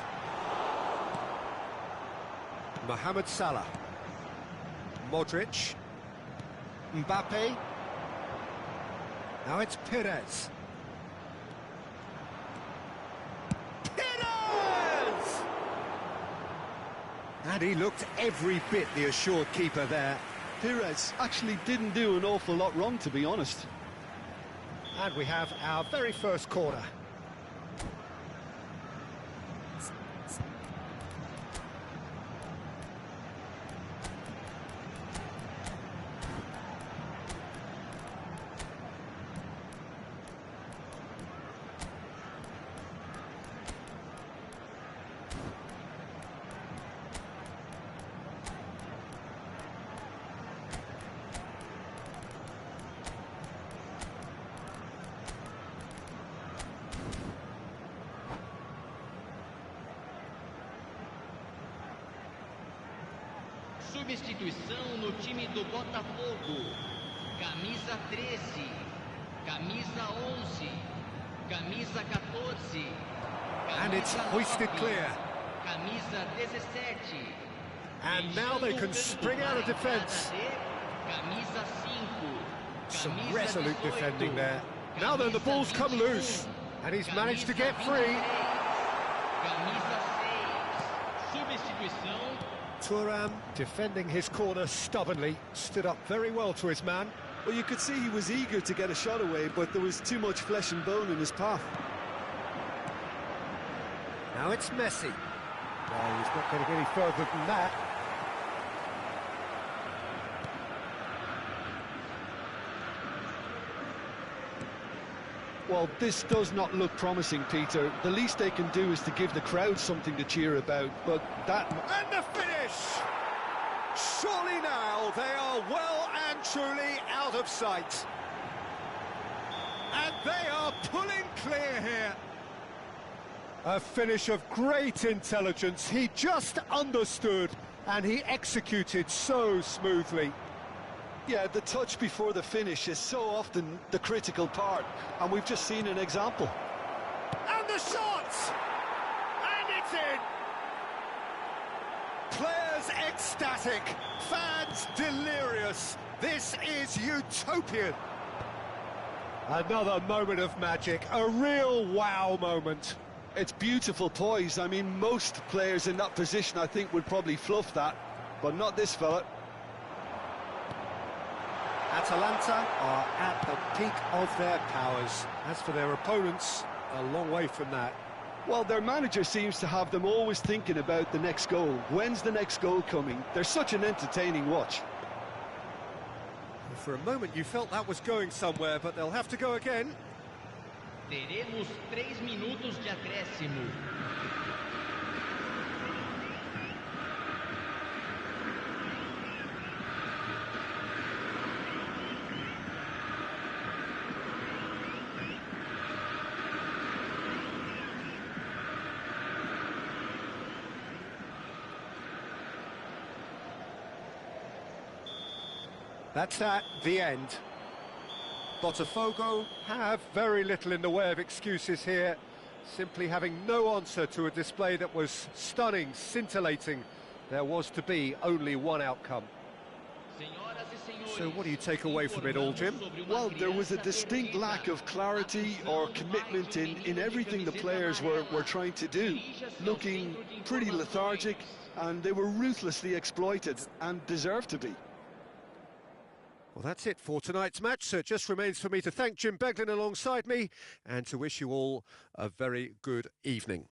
Mohamed Salah. Modric. Mbappe. Now it's Perez. Perez! And he looked every bit the assured keeper there. Perez actually didn't do an awful lot wrong, to be honest. And we have our very first corner. Substituição no time do Botafogo. Camisa 13, camisa 11, camisa 14. And it's hoisted clear. Camisa 17. And now they can spring out of defence. Camisa 5. Some resolute defending there. Now then, the ball's come loose. And he's managed to get free. Camisa 6. Substituição. Thuram, defending his corner stubbornly, stood up very well to his man. Well, you could see he was eager to get a shot away, but there was too much flesh and bone in his path. Now it's Messi. No, he's not getting any further than that. Well, this does not look promising, Peter. The least they can do is to give the crowd something to cheer about, but that... And the finish! Surely now they are well and truly out of sight. And they are pulling clear here. A finish of great intelligence. He just understood and he executed so smoothly. Yeah, the touch before the finish is so often the critical part, and we've just seen an example. And the shot! And it's in! Players ecstatic, fans delirious. This is utopian. Another moment of magic, a real wow moment. It's beautiful poise. I mean, most players in that position, I think, would probably fluff that, but not this fella. Atalanta are at the peak of their powers. As for their opponents, a long way from that. Well, their manager seems to have them always thinking about the next goal. When's the next goal coming? They're such an entertaining watch. For a moment you felt that was going somewhere, but they'll have to go again. Teremos 3 minutos de acréscimo. That's at the end. Botafogo Have very little in the way of excuses here, simply having no answer to a display that was stunning, scintillating. There was to be only one outcome. So what do you take away from it all, Jim? Well, there was a distinct lack of clarity or commitment in everything the players were trying to do. Looking pretty lethargic, and they were ruthlessly exploited, and deserved to be. Well, that's it for tonight's match, so it just remains for me to thank Jim Beglin alongside me and to wish you all a very good evening.